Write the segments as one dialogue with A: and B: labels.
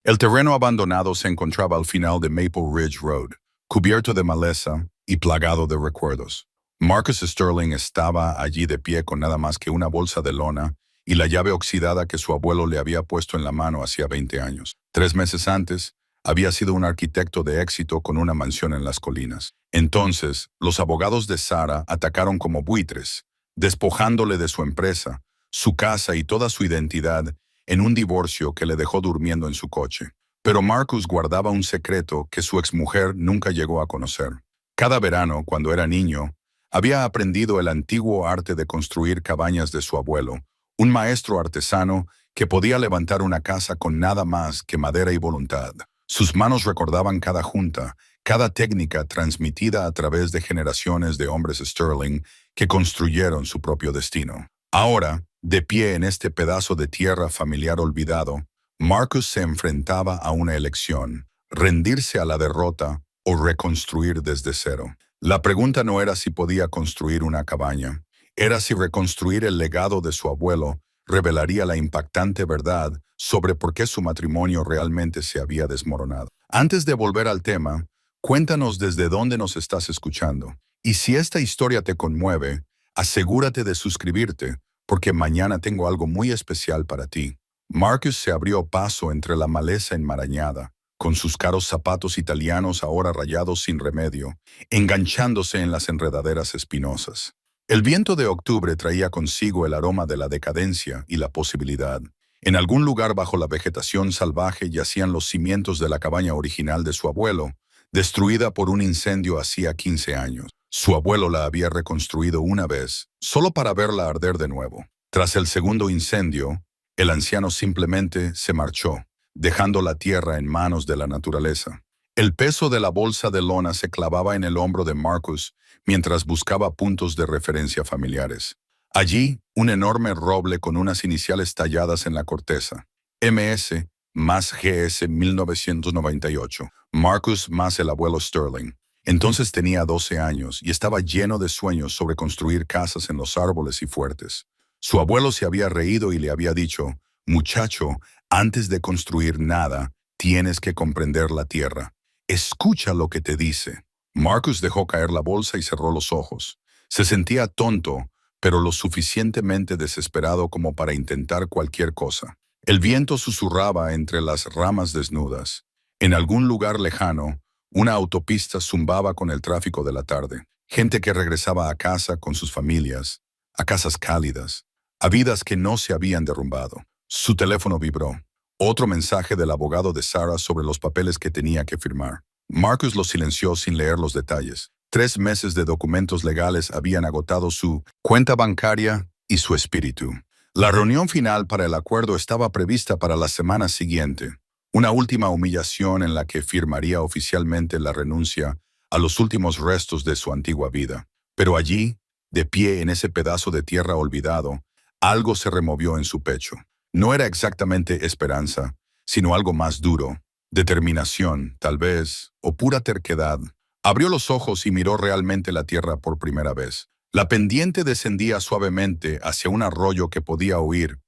A: El terreno abandonado se encontraba al final de Maple Ridge Road, cubierto de maleza y plagado de recuerdos. Marcus Sterling estaba allí de pie con nada más que una bolsa de lona y la llave oxidada que su abuelo le había puesto en la mano hacía 20 años. 3 meses antes, había sido un arquitecto de éxito con una mansión en las colinas. Entonces, los abogados de Sarah atacaron como buitres, despojándole de su empresa, su casa y toda su identidad en un divorcio que le dejó durmiendo en su coche. Pero Marcus guardaba un secreto que su exmujer nunca llegó a conocer. Cada verano, cuando era niño, había aprendido el antiguo arte de construir cabañas de su abuelo, un maestro artesano que podía levantar una casa con nada más que madera y voluntad. Sus manos recordaban cada junta, cada técnica transmitida a través de generaciones de hombres Sterling que construyeron su propio destino. Ahora, de pie en este pedazo de tierra familiar olvidado, Marcus se enfrentaba a una elección: rendirse a la derrota o reconstruir desde cero. La pregunta no era si podía construir una cabaña, era si reconstruir el legado de su abuelo revelaría la impactante verdad sobre por qué su matrimonio realmente se había desmoronado. Antes de volver al tema, cuéntanos desde dónde nos estás escuchando. Y si esta historia te conmueve, asegúrate de suscribirte, porque mañana tengo algo muy especial para ti. Marcus se abrió paso entre la maleza enmarañada, con sus caros zapatos italianos ahora rayados sin remedio, enganchándose en las enredaderas espinosas. El viento de octubre traía consigo el aroma de la decadencia y la posibilidad. En algún lugar bajo la vegetación salvaje yacían los cimientos de la cabaña original de su abuelo, destruida por un incendio hacía 15 años. Su abuelo la había reconstruido una vez, solo para verla arder de nuevo. Tras el segundo incendio, el anciano simplemente se marchó, dejando la tierra en manos de la naturaleza. El peso de la bolsa de lona se clavaba en el hombro de Marcus mientras buscaba puntos de referencia familiares. Allí, un enorme roble con unas iniciales talladas en la corteza: MS más GS 1998, Marcus más el abuelo Sterling. Entonces tenía 12 años y estaba lleno de sueños sobre construir casas en los árboles y fuertes. Su abuelo se había reído y le había dicho: muchacho, antes de construir nada, tienes que comprender la tierra. Escucha lo que te dice. Marcus dejó caer la bolsa y cerró los ojos. Se sentía tonto, pero lo suficientemente desesperado como para intentar cualquier cosa. El viento susurraba entre las ramas desnudas. En algún lugar lejano, una autopista zumbaba con el tráfico de la tarde. Gente que regresaba a casa con sus familias, a casas cálidas, a vidas que no se habían derrumbado. Su teléfono vibró. Otro mensaje del abogado de Sarah sobre los papeles que tenía que firmar. Marcus lo silenció sin leer los detalles. 3 meses de documentos legales habían agotado su cuenta bancaria y su espíritu. La reunión final para el acuerdo estaba prevista para la semana siguiente. Una última humillación en la que firmaría oficialmente la renuncia a los últimos restos de su antigua vida. Pero allí, de pie en ese pedazo de tierra olvidado, algo se removió en su pecho. No era exactamente esperanza, sino algo más duro: determinación, tal vez, o pura terquedad. Abrió los ojos y miró realmente la tierra por primera vez. La pendiente descendía suavemente hacia un arroyo que podía oír,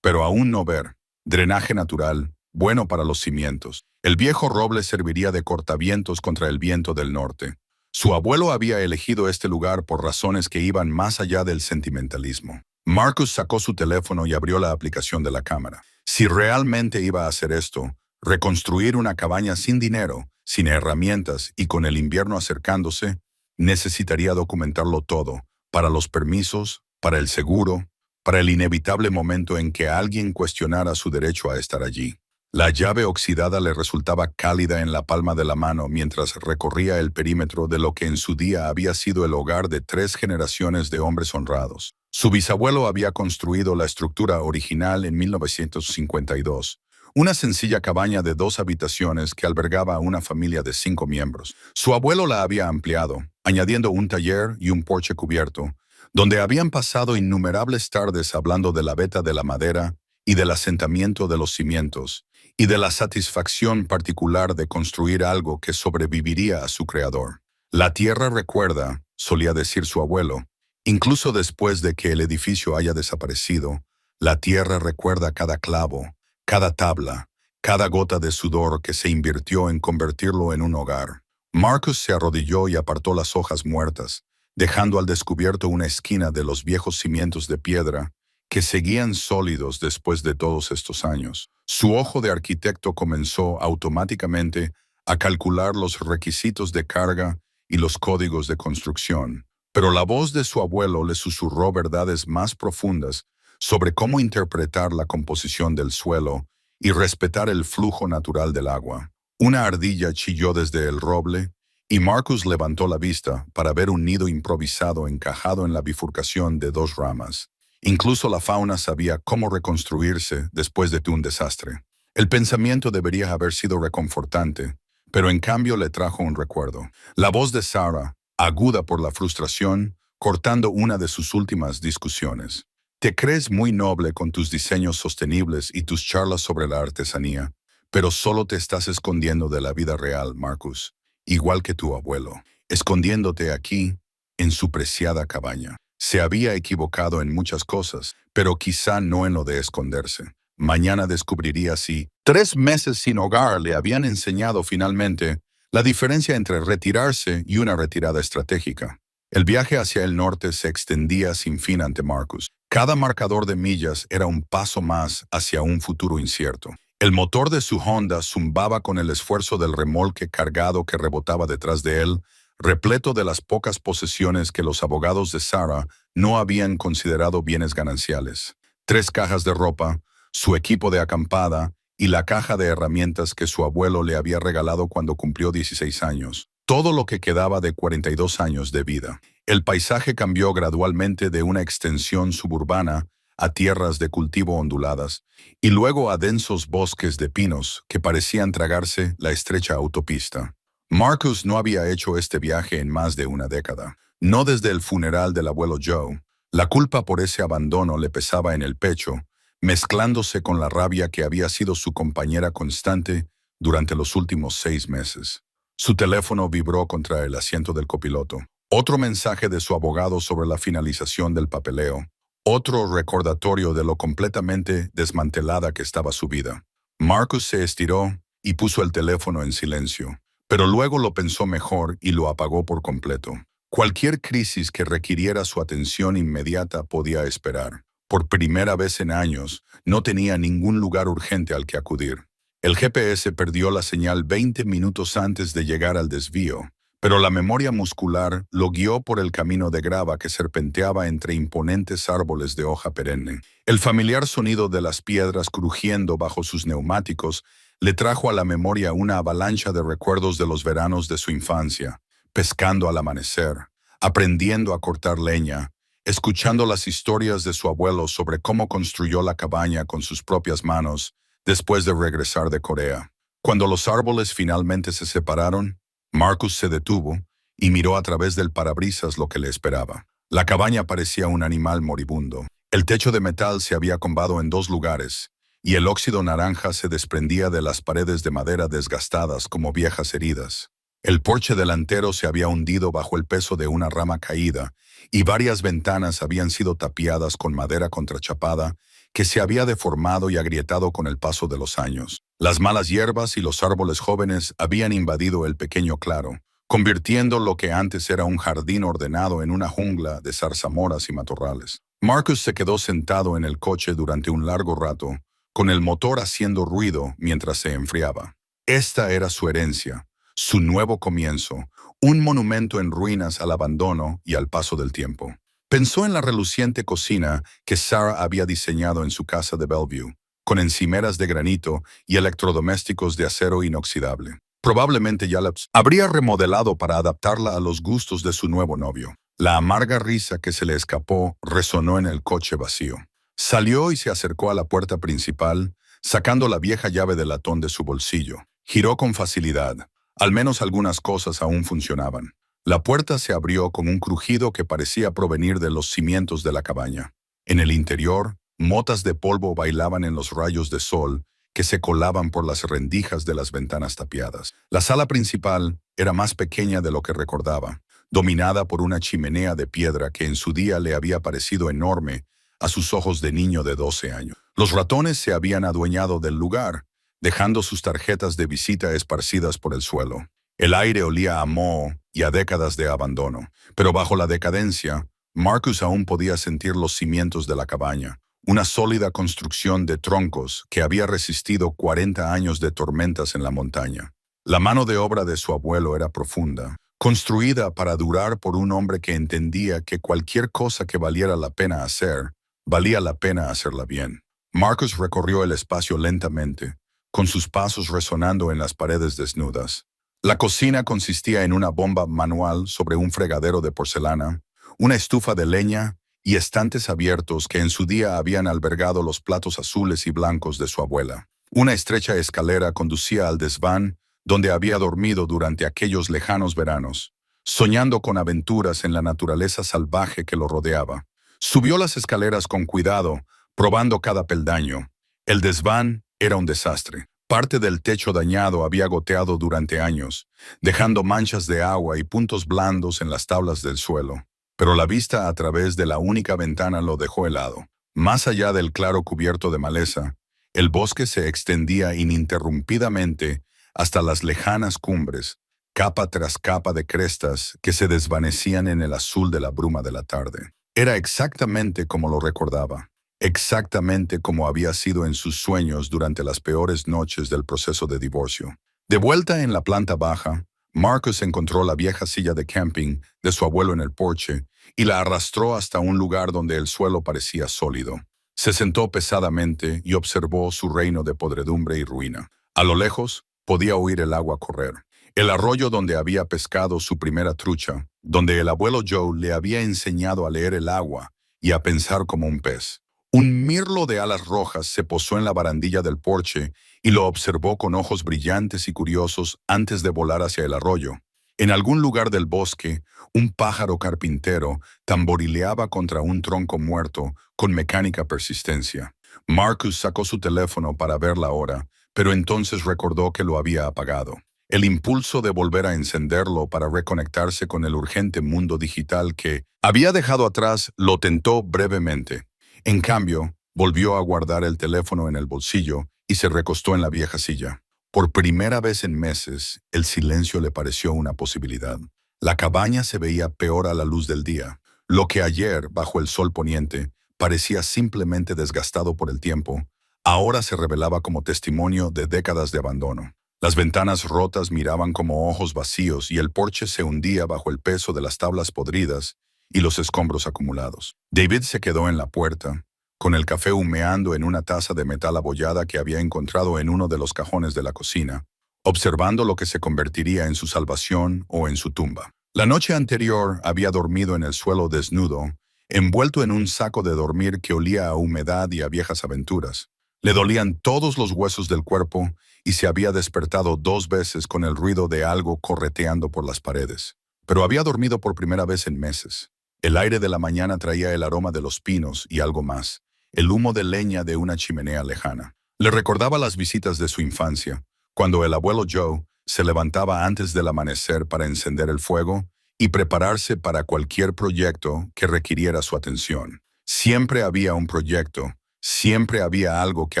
A: pero aún no ver. Drenaje natural, bueno para los cimientos. El viejo roble serviría de cortavientos contra el viento del norte. Su abuelo había elegido este lugar por razones que iban más allá del sentimentalismo. Marcus sacó su teléfono y abrió la aplicación de la cámara. Si realmente iba a hacer esto, reconstruir una cabaña sin dinero, sin herramientas y con el invierno acercándose, necesitaría documentarlo todo, para los permisos, para el seguro, para el inevitable momento en que alguien cuestionara su derecho a estar allí. La llave oxidada le resultaba cálida en la palma de la mano mientras recorría el perímetro de lo que en su día había sido el hogar de 3 generaciones de hombres honrados. Su bisabuelo había construido la estructura original en 1952, una sencilla cabaña de 2 habitaciones que albergaba a una familia de 5 miembros. Su abuelo la había ampliado, añadiendo un taller y un porche cubierto, donde habían pasado innumerables tardes hablando de la veta de la madera y del asentamiento de los cimientos, y de la satisfacción particular de construir algo que sobreviviría a su creador. La tierra recuerda, solía decir su abuelo, incluso después de que el edificio haya desaparecido, la tierra recuerda cada clavo, cada tabla, cada gota de sudor que se invirtió en convertirlo en un hogar. Marcus se arrodilló y apartó las hojas muertas, dejando al descubierto una esquina de los viejos cimientos de piedra que seguían sólidos después de todos estos años. Su ojo de arquitecto comenzó automáticamente a calcular los requisitos de carga y los códigos de construcción, pero la voz de su abuelo le susurró verdades más profundas sobre cómo interpretar la composición del suelo y respetar el flujo natural del agua. Una ardilla chilló desde el roble y Marcus levantó la vista para ver un nido improvisado encajado en la bifurcación de dos ramas. Incluso la fauna sabía cómo reconstruirse después de un desastre. El pensamiento debería haber sido reconfortante, pero en cambio le trajo un recuerdo. La voz de Sarah, aguda por la frustración, cortando una de sus últimas discusiones. Te crees muy noble con tus diseños sostenibles y tus charlas sobre la artesanía, pero solo te estás escondiendo de la vida real, Marcus, igual que tu abuelo, escondiéndote aquí, en su preciada cabaña. Se había equivocado en muchas cosas, pero quizá no en lo de esconderse. Mañana descubriría si 3 meses sin hogar le habían enseñado finalmente la diferencia entre retirarse y una retirada estratégica. El viaje hacia el norte se extendía sin fin ante Marcus. Cada marcador de millas era un paso más hacia un futuro incierto. El motor de su Honda zumbaba con el esfuerzo del remolque cargado que rebotaba detrás de él, repleto de las pocas posesiones que los abogados de Sarah no habían considerado bienes gananciales. 3 cajas de ropa, su equipo de acampada y la caja de herramientas que su abuelo le había regalado cuando cumplió 16 años. Todo lo que quedaba de 42 años de vida. El paisaje cambió gradualmente de una extensión suburbana a tierras de cultivo onduladas y luego a densos bosques de pinos que parecían tragarse la estrecha autopista. Marcus no había hecho este viaje en más de una década. No desde el funeral del abuelo Joe. La culpa por ese abandono le pesaba en el pecho, mezclándose con la rabia que había sido su compañera constante durante los últimos 6 meses. Su teléfono vibró contra el asiento del copiloto. Otro mensaje de su abogado sobre la finalización del papeleo. Otro recordatorio de lo completamente desmantelada que estaba su vida. Marcus se estiró y puso el teléfono en silencio, pero luego lo pensó mejor y lo apagó por completo. Cualquier crisis que requiriera su atención inmediata podía esperar. Por primera vez en años, no tenía ningún lugar urgente al que acudir. El GPS perdió la señal 20 minutos antes de llegar al desvío, pero la memoria muscular lo guió por el camino de grava que serpenteaba entre imponentes árboles de hoja perenne. El familiar sonido de las piedras crujiendo bajo sus neumáticos le trajo a la memoria una avalancha de recuerdos de los veranos de su infancia, pescando al amanecer, aprendiendo a cortar leña, escuchando las historias de su abuelo sobre cómo construyó la cabaña con sus propias manos después de regresar de Corea. Cuando los árboles finalmente se separaron, Marcus se detuvo y miró a través del parabrisas lo que le esperaba. La cabaña parecía un animal moribundo. El techo de metal se había combado en 2 lugares, y el óxido naranja se desprendía de las paredes de madera desgastadas como viejas heridas. El porche delantero se había hundido bajo el peso de una rama caída, y varias ventanas habían sido tapiadas con madera contrachapada que se había deformado y agrietado con el paso de los años. Las malas hierbas y los árboles jóvenes habían invadido el pequeño claro, convirtiendo lo que antes era un jardín ordenado en una jungla de zarzamoras y matorrales. Marcus se quedó sentado en el coche durante un largo rato, con el motor haciendo ruido mientras se enfriaba. Esta era su herencia, su nuevo comienzo, un monumento en ruinas al abandono y al paso del tiempo. Pensó en la reluciente cocina que Sarah había diseñado en su casa de Bellevue, con encimeras de granito y electrodomésticos de acero inoxidable. Probablemente ya la habría remodelado para adaptarla a los gustos de su nuevo novio. La amarga risa que se le escapó resonó en el coche vacío. Salió y se acercó a la puerta principal, sacando la vieja llave de latón de su bolsillo. Giró con facilidad. Al menos algunas cosas aún funcionaban. La puerta se abrió con un crujido que parecía provenir de los cimientos de la cabaña. En el interior, motas de polvo bailaban en los rayos de sol que se colaban por las rendijas de las ventanas tapiadas. La sala principal era más pequeña de lo que recordaba, dominada por una chimenea de piedra que en su día le había parecido enorme a sus ojos de niño de 12 años. Los ratones se habían adueñado del lugar, dejando sus tarjetas de visita esparcidas por el suelo. El aire olía a moho y a décadas de abandono, pero bajo la decadencia, Marcus aún podía sentir los cimientos de la cabaña, una sólida construcción de troncos que había resistido 40 años de tormentas en la montaña. La mano de obra de su abuelo era profunda, construida para durar por un hombre que entendía que cualquier cosa que valiera la pena hacer, valía la pena hacerla bien. Marcus recorrió el espacio lentamente, con sus pasos resonando en las paredes desnudas. La cocina consistía en una bomba manual sobre un fregadero de porcelana, una estufa de leña y estantes abiertos que en su día habían albergado los platos azules y blancos de su abuela. Una estrecha escalera conducía al desván donde había dormido durante aquellos lejanos veranos, soñando con aventuras en la naturaleza salvaje que lo rodeaba. Subió las escaleras con cuidado, probando cada peldaño. El desván era un desastre. Parte del techo dañado había goteado durante años, dejando manchas de agua y puntos blandos en las tablas del suelo. Pero la vista a través de la única ventana lo dejó helado. Más allá del claro cubierto de maleza, el bosque se extendía ininterrumpidamente hasta las lejanas cumbres, capa tras capa de crestas que se desvanecían en el azul de la bruma de la tarde. Era exactamente como lo recordaba, exactamente como había sido en sus sueños durante las peores noches del proceso de divorcio. De vuelta en la planta baja, Marcus encontró la vieja silla de camping de su abuelo en el porche y la arrastró hasta un lugar donde el suelo parecía sólido. Se sentó pesadamente y observó su reino de podredumbre y ruina. A lo lejos, podía oír el agua correr. El arroyo donde había pescado su primera trucha, donde el abuelo Joe le había enseñado a leer el agua y a pensar como un pez. Un mirlo de alas rojas se posó en la barandilla del porche y lo observó con ojos brillantes y curiosos antes de volar hacia el arroyo. En algún lugar del bosque, un pájaro carpintero tamborileaba contra un tronco muerto con mecánica persistencia. Marcus sacó su teléfono para ver la hora, pero entonces recordó que lo había apagado. El impulso de volver a encenderlo para reconectarse con el urgente mundo digital que había dejado atrás lo tentó brevemente. En cambio, volvió a guardar el teléfono en el bolsillo y se recostó en la vieja silla. Por primera vez en meses, el silencio le pareció una posibilidad. La cabaña se veía peor a la luz del día. Lo que ayer, bajo el sol poniente, parecía simplemente desgastado por el tiempo, ahora se revelaba como testimonio de décadas de abandono. Las ventanas rotas miraban como ojos vacíos y el porche se hundía bajo el peso de las tablas podridas y los escombros acumulados. David se quedó en la puerta, con el café humeando en una taza de metal abollada que había encontrado en uno de los cajones de la cocina, observando lo que se convertiría en su salvación o en su tumba. La noche anterior había dormido en el suelo desnudo, envuelto en un saco de dormir que olía a humedad y a viejas aventuras. Le dolían todos los huesos del cuerpo y se había despertado 2 veces con el ruido de algo correteando por las paredes. Pero había dormido por primera vez en meses. El aire de la mañana traía el aroma de los pinos y algo más, el humo de leña de una chimenea lejana. Le recordaba las visitas de su infancia, cuando el abuelo Joe se levantaba antes del amanecer para encender el fuego y prepararse para cualquier proyecto que requiriera su atención. Siempre había un proyecto, siempre había algo que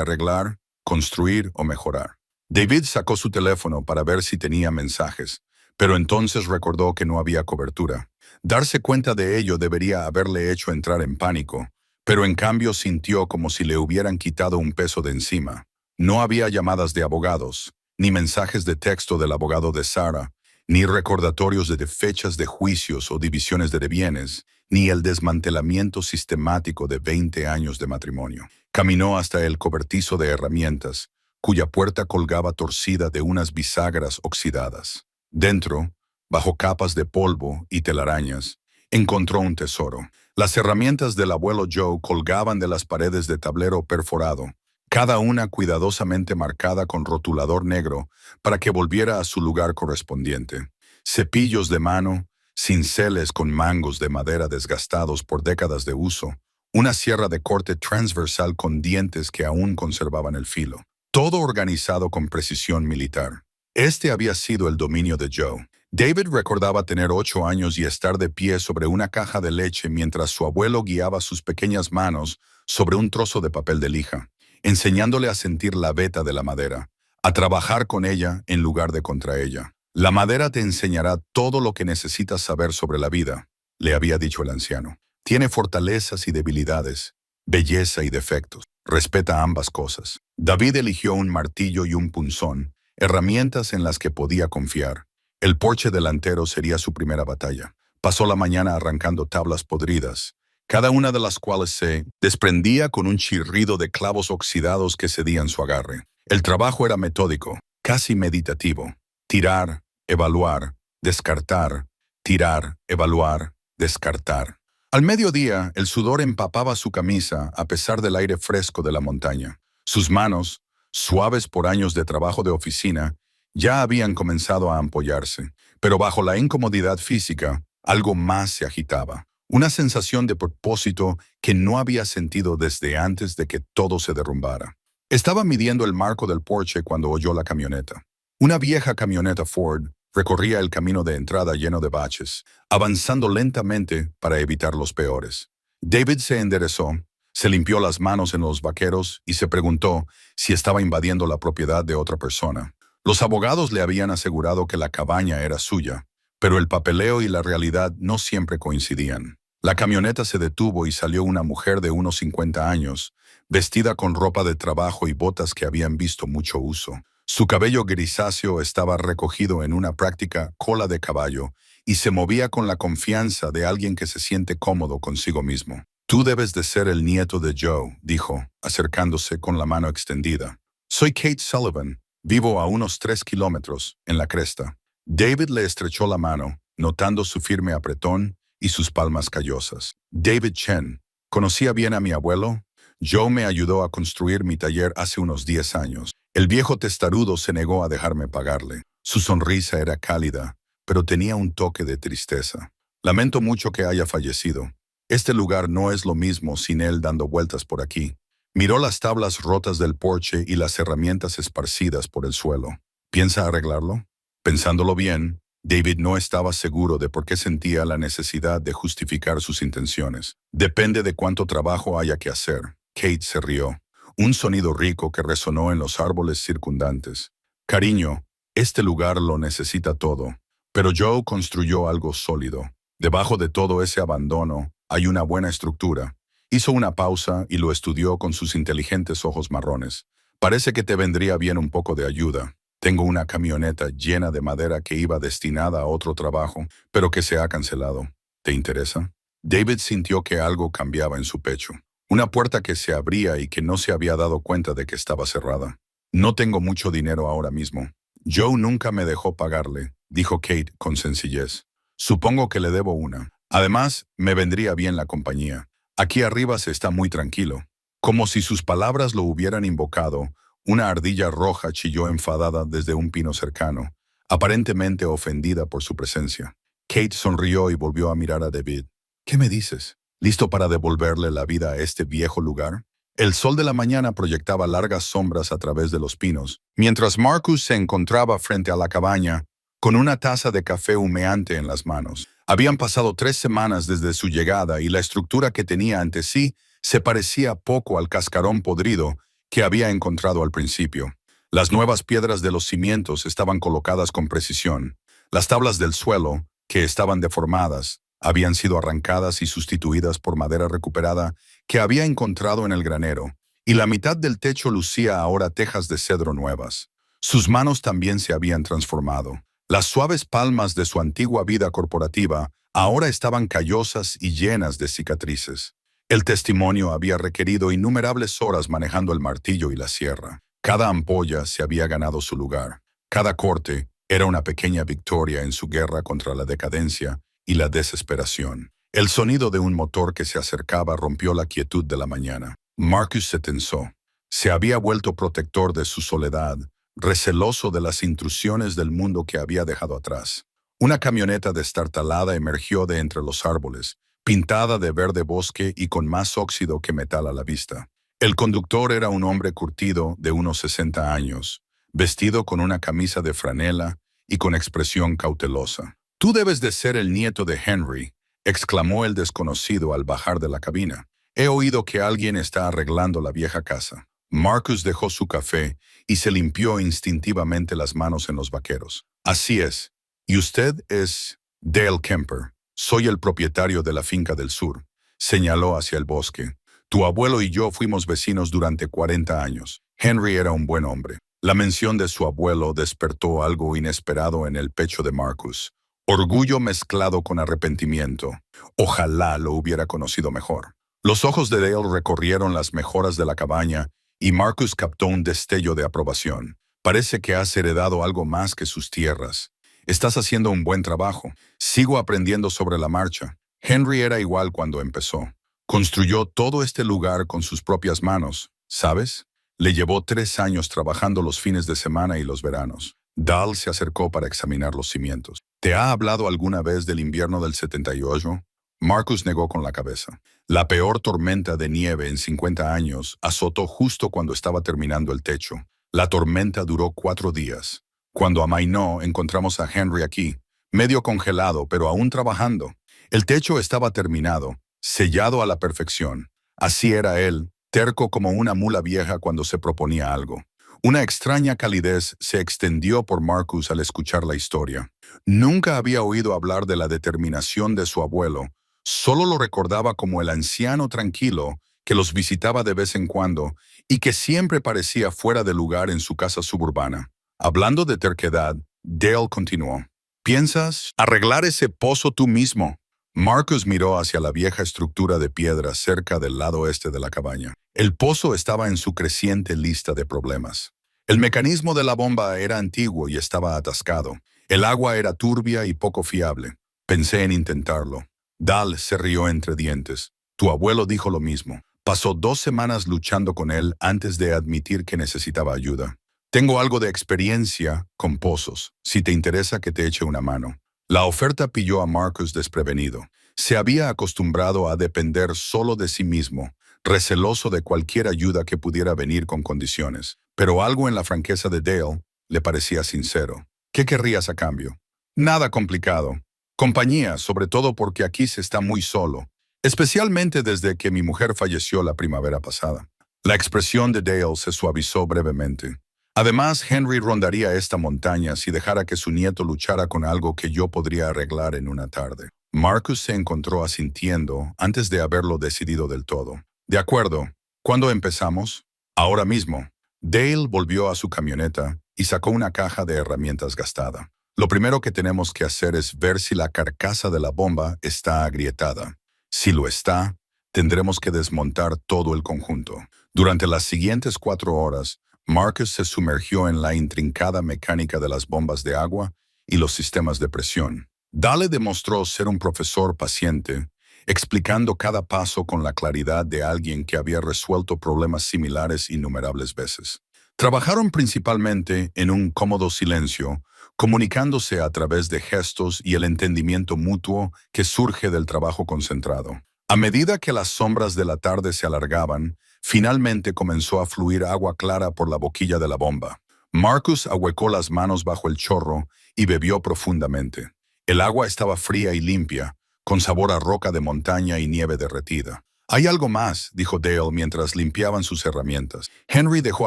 A: arreglar, construir o mejorar. David sacó su teléfono para ver si tenía mensajes, pero entonces recordó que no había cobertura. Darse cuenta de ello debería haberle hecho entrar en pánico, pero en cambio sintió como si le hubieran quitado un peso de encima. No había llamadas de abogados, ni mensajes de texto del abogado de Sarah, ni recordatorios de fechas de juicios o divisiones de bienes, ni el desmantelamiento sistemático de 20 años de matrimonio. Caminó hasta el cobertizo de herramientas, cuya puerta colgaba torcida de unas bisagras oxidadas. Dentro, bajo capas de polvo y telarañas, encontró un tesoro. Las herramientas del abuelo Joe colgaban de las paredes de tablero perforado, cada una cuidadosamente marcada con rotulador negro para que volviera a su lugar correspondiente. Cepillos de mano, cinceles con mangos de madera desgastados por décadas de uso, una sierra de corte transversal con dientes que aún conservaban el filo. Todo organizado con precisión militar. Este había sido el dominio de Joe. David recordaba tener 8 años y estar de pie sobre una caja de leche mientras su abuelo guiaba sus pequeñas manos sobre un trozo de papel de lija, enseñándole a sentir la veta de la madera, a trabajar con ella en lugar de contra ella. La madera te enseñará todo lo que necesitas saber sobre la vida, le había dicho el anciano. Tiene fortalezas y debilidades, belleza y defectos. Respeta ambas cosas. David eligió un martillo y un punzón, herramientas en las que podía confiar. El porche delantero sería su primera batalla. Pasó la mañana arrancando tablas podridas, cada una de las cuales se desprendía con un chirrido de clavos oxidados que cedían su agarre. El trabajo era metódico, casi meditativo. Tirar, evaluar, descartar, tirar, evaluar, descartar. Al mediodía, el sudor empapaba su camisa a pesar del aire fresco de la montaña. Sus manos, suaves por años de trabajo de oficina, ya habían comenzado a ampollarse, pero bajo la incomodidad física, algo más se agitaba. Una sensación de propósito que no había sentido desde antes de que todo se derrumbara. Estaba midiendo el marco del porche cuando oyó la camioneta. Una vieja camioneta Ford recorría el camino de entrada lleno de baches, avanzando lentamente para evitar los peores. David se enderezó, se limpió las manos en los vaqueros y se preguntó si estaba invadiendo la propiedad de otra persona. Los abogados le habían asegurado que la cabaña era suya, pero el papeleo y la realidad no siempre coincidían. La camioneta se detuvo y salió una mujer de unos 50 años, vestida con ropa de trabajo y botas que habían visto mucho uso. Su cabello grisáceo estaba recogido en una práctica cola de caballo y se movía con la confianza de alguien que se siente cómodo consigo mismo. «Tú debes de ser el nieto de Joe», dijo, acercándose con la mano extendida. «Soy Kate Sullivan. Vivo a unos 3 kilómetros, en la cresta». David le estrechó la mano, notando su firme apretón y sus palmas callosas. «David Chen. ¿Conocía bien a mi abuelo? Joe me ayudó a construir mi taller hace unos 10 años. El viejo testarudo se negó a dejarme pagarle. Su sonrisa era cálida, pero tenía un toque de tristeza. Lamento mucho que haya fallecido. Este lugar no es lo mismo sin él dando vueltas por aquí». Miró las tablas rotas del porche y las herramientas esparcidas por el suelo. ¿Piensa arreglarlo? Pensándolo bien, David no estaba seguro de por qué sentía la necesidad de justificar sus intenciones. «Depende de cuánto trabajo haya que hacer». Kate se rió, un sonido rico que resonó en los árboles circundantes. «Cariño, este lugar lo necesita todo, pero Joe construyó algo sólido. Debajo de todo ese abandono hay una buena estructura». Hizo una pausa y lo estudió con sus inteligentes ojos marrones. «Parece que te vendría bien un poco de ayuda. Tengo una camioneta llena de madera que iba destinada a otro trabajo, pero que se ha cancelado. ¿Te interesa?» David sintió que algo cambiaba en su pecho. Una puerta que se abría y que no se había dado cuenta de que estaba cerrada. «No tengo mucho dinero ahora mismo. Joe nunca me dejó pagarle», dijo Kate con sencillez. «Supongo que le debo una. Además, me vendría bien la compañía. Aquí arriba se está muy tranquilo». Como si sus palabras lo hubieran invocado, una ardilla roja chilló enfadada desde un pino cercano, aparentemente ofendida por su presencia. Kate sonrió y volvió a mirar a David. «¿Qué me dices? ¿Listo para devolverle la vida a este viejo lugar?» El sol de la mañana proyectaba largas sombras a través de los pinos, mientras Marcus se encontraba frente a la cabaña con una taza de café humeante en las manos. Habían pasado 3 semanas desde su llegada y la estructura que tenía ante sí se parecía poco al cascarón podrido que había encontrado al principio. Las nuevas piedras de los cimientos estaban colocadas con precisión. Las tablas del suelo, que estaban deformadas, habían sido arrancadas y sustituidas por madera recuperada que había encontrado en el granero, y la mitad del techo lucía ahora tejas de cedro nuevas. Sus manos también se habían transformado. Las suaves palmas de su antigua vida corporativa ahora estaban callosas y llenas de cicatrices. El testimonio había requerido innumerables horas manejando el martillo y la sierra. Cada ampolla se había ganado su lugar. Cada corte era una pequeña victoria en su guerra contra la decadencia y la desesperación. El sonido de un motor que se acercaba rompió la quietud de la mañana. Marcus se tensó. Se había vuelto protector de su soledad, receloso de las intrusiones del mundo que había dejado atrás. Una camioneta destartalada emergió de entre los árboles, pintada de verde bosque y con más óxido que metal a la vista. El conductor era un hombre curtido de unos 60 años, vestido con una camisa de franela y con expresión cautelosa. «Tú debes de ser el nieto de Henry», exclamó el desconocido al bajar de la cabina. «He oído que alguien está arreglando la vieja casa». Marcus dejó su café y se limpió instintivamente las manos en los vaqueros. «Así es. ¿Y usted es Dale Kemper? Soy el propietario de la finca del sur», señaló hacia el bosque. «Tu abuelo y yo fuimos vecinos durante 40 años. Henry era un buen hombre». La mención de su abuelo despertó algo inesperado en el pecho de Marcus. Orgullo mezclado con arrepentimiento. Ojalá lo hubiera conocido mejor. Los ojos de Dale recorrieron las mejoras de la cabaña y Marcus captó un destello de aprobación. «Parece que has heredado algo más que sus tierras. Estás haciendo un buen trabajo. Sigo aprendiendo sobre la marcha». Henry era igual cuando empezó. Construyó todo este lugar con sus propias manos, ¿sabes? Le llevó 3 años trabajando los fines de semana y los veranos. Dale se acercó para examinar los cimientos. «¿Te ha hablado alguna vez del invierno del 78? Marcus negó con la cabeza. La peor tormenta de nieve en 50 años azotó justo cuando estaba terminando el techo. La tormenta duró 4 días. Cuando amainó, encontramos a Henry aquí, medio congelado, pero aún trabajando. El techo estaba terminado, sellado a la perfección. Así era él, terco como una mula vieja cuando se proponía algo. Una extraña calidez se extendió por Marcus al escuchar la historia. Nunca había oído hablar de la determinación de su abuelo, solo lo recordaba como el anciano tranquilo que los visitaba de vez en cuando y que siempre parecía fuera de lugar en su casa suburbana. Hablando de terquedad, Dale continuó. «¿Piensas arreglar ese pozo tú mismo?» Marcus miró hacia la vieja estructura de piedra cerca del lado este de la cabaña. El pozo estaba en su creciente lista de problemas. El mecanismo de la bomba era antiguo y estaba atascado. El agua era turbia y poco fiable. Pensé en intentarlo. Dale se rió entre dientes. «Tu abuelo dijo lo mismo. Pasó 2 semanas luchando con él antes de admitir que necesitaba ayuda. Tengo algo de experiencia con pozos, si te interesa que te eche una mano». La oferta pilló a Marcus desprevenido. Se había acostumbrado a depender solo de sí mismo, receloso de cualquier ayuda que pudiera venir con condiciones. Pero algo en la franqueza de Dale le parecía sincero. «¿Qué querrías a cambio?» «Nada complicado. Compañía, sobre todo porque aquí se está muy solo, especialmente desde que mi mujer falleció la primavera pasada». La expresión de Dale se suavizó brevemente. «Además, Henry rondaría esta montaña si dejara que su nieto luchara con algo que yo podría arreglar en una tarde». Marcus se encontró asintiendo antes de haberlo decidido del todo. «De acuerdo. ¿Cuándo empezamos?» «Ahora mismo». Dale volvió a su camioneta y sacó una caja de herramientas gastada. «Lo primero que tenemos que hacer es ver si la carcasa de la bomba está agrietada. Si lo está, tendremos que desmontar todo el conjunto». Durante las siguientes 4 horas, Marcus se sumergió en la intrincada mecánica de las bombas de agua y los sistemas de presión. Dale demostró ser un profesor paciente, explicando cada paso con la claridad de alguien que había resuelto problemas similares innumerables veces. Trabajaron principalmente en un cómodo silencio, comunicándose a través de gestos y el entendimiento mutuo que surge del trabajo concentrado. A medida que las sombras de la tarde se alargaban, finalmente comenzó a fluir agua clara por la boquilla de la bomba. Marcus ahuecó las manos bajo el chorro y bebió profundamente. El agua estaba fría y limpia, con sabor a roca de montaña y nieve derretida. «Hay algo más», dijo Dale mientras limpiaban sus herramientas. «Henry dejó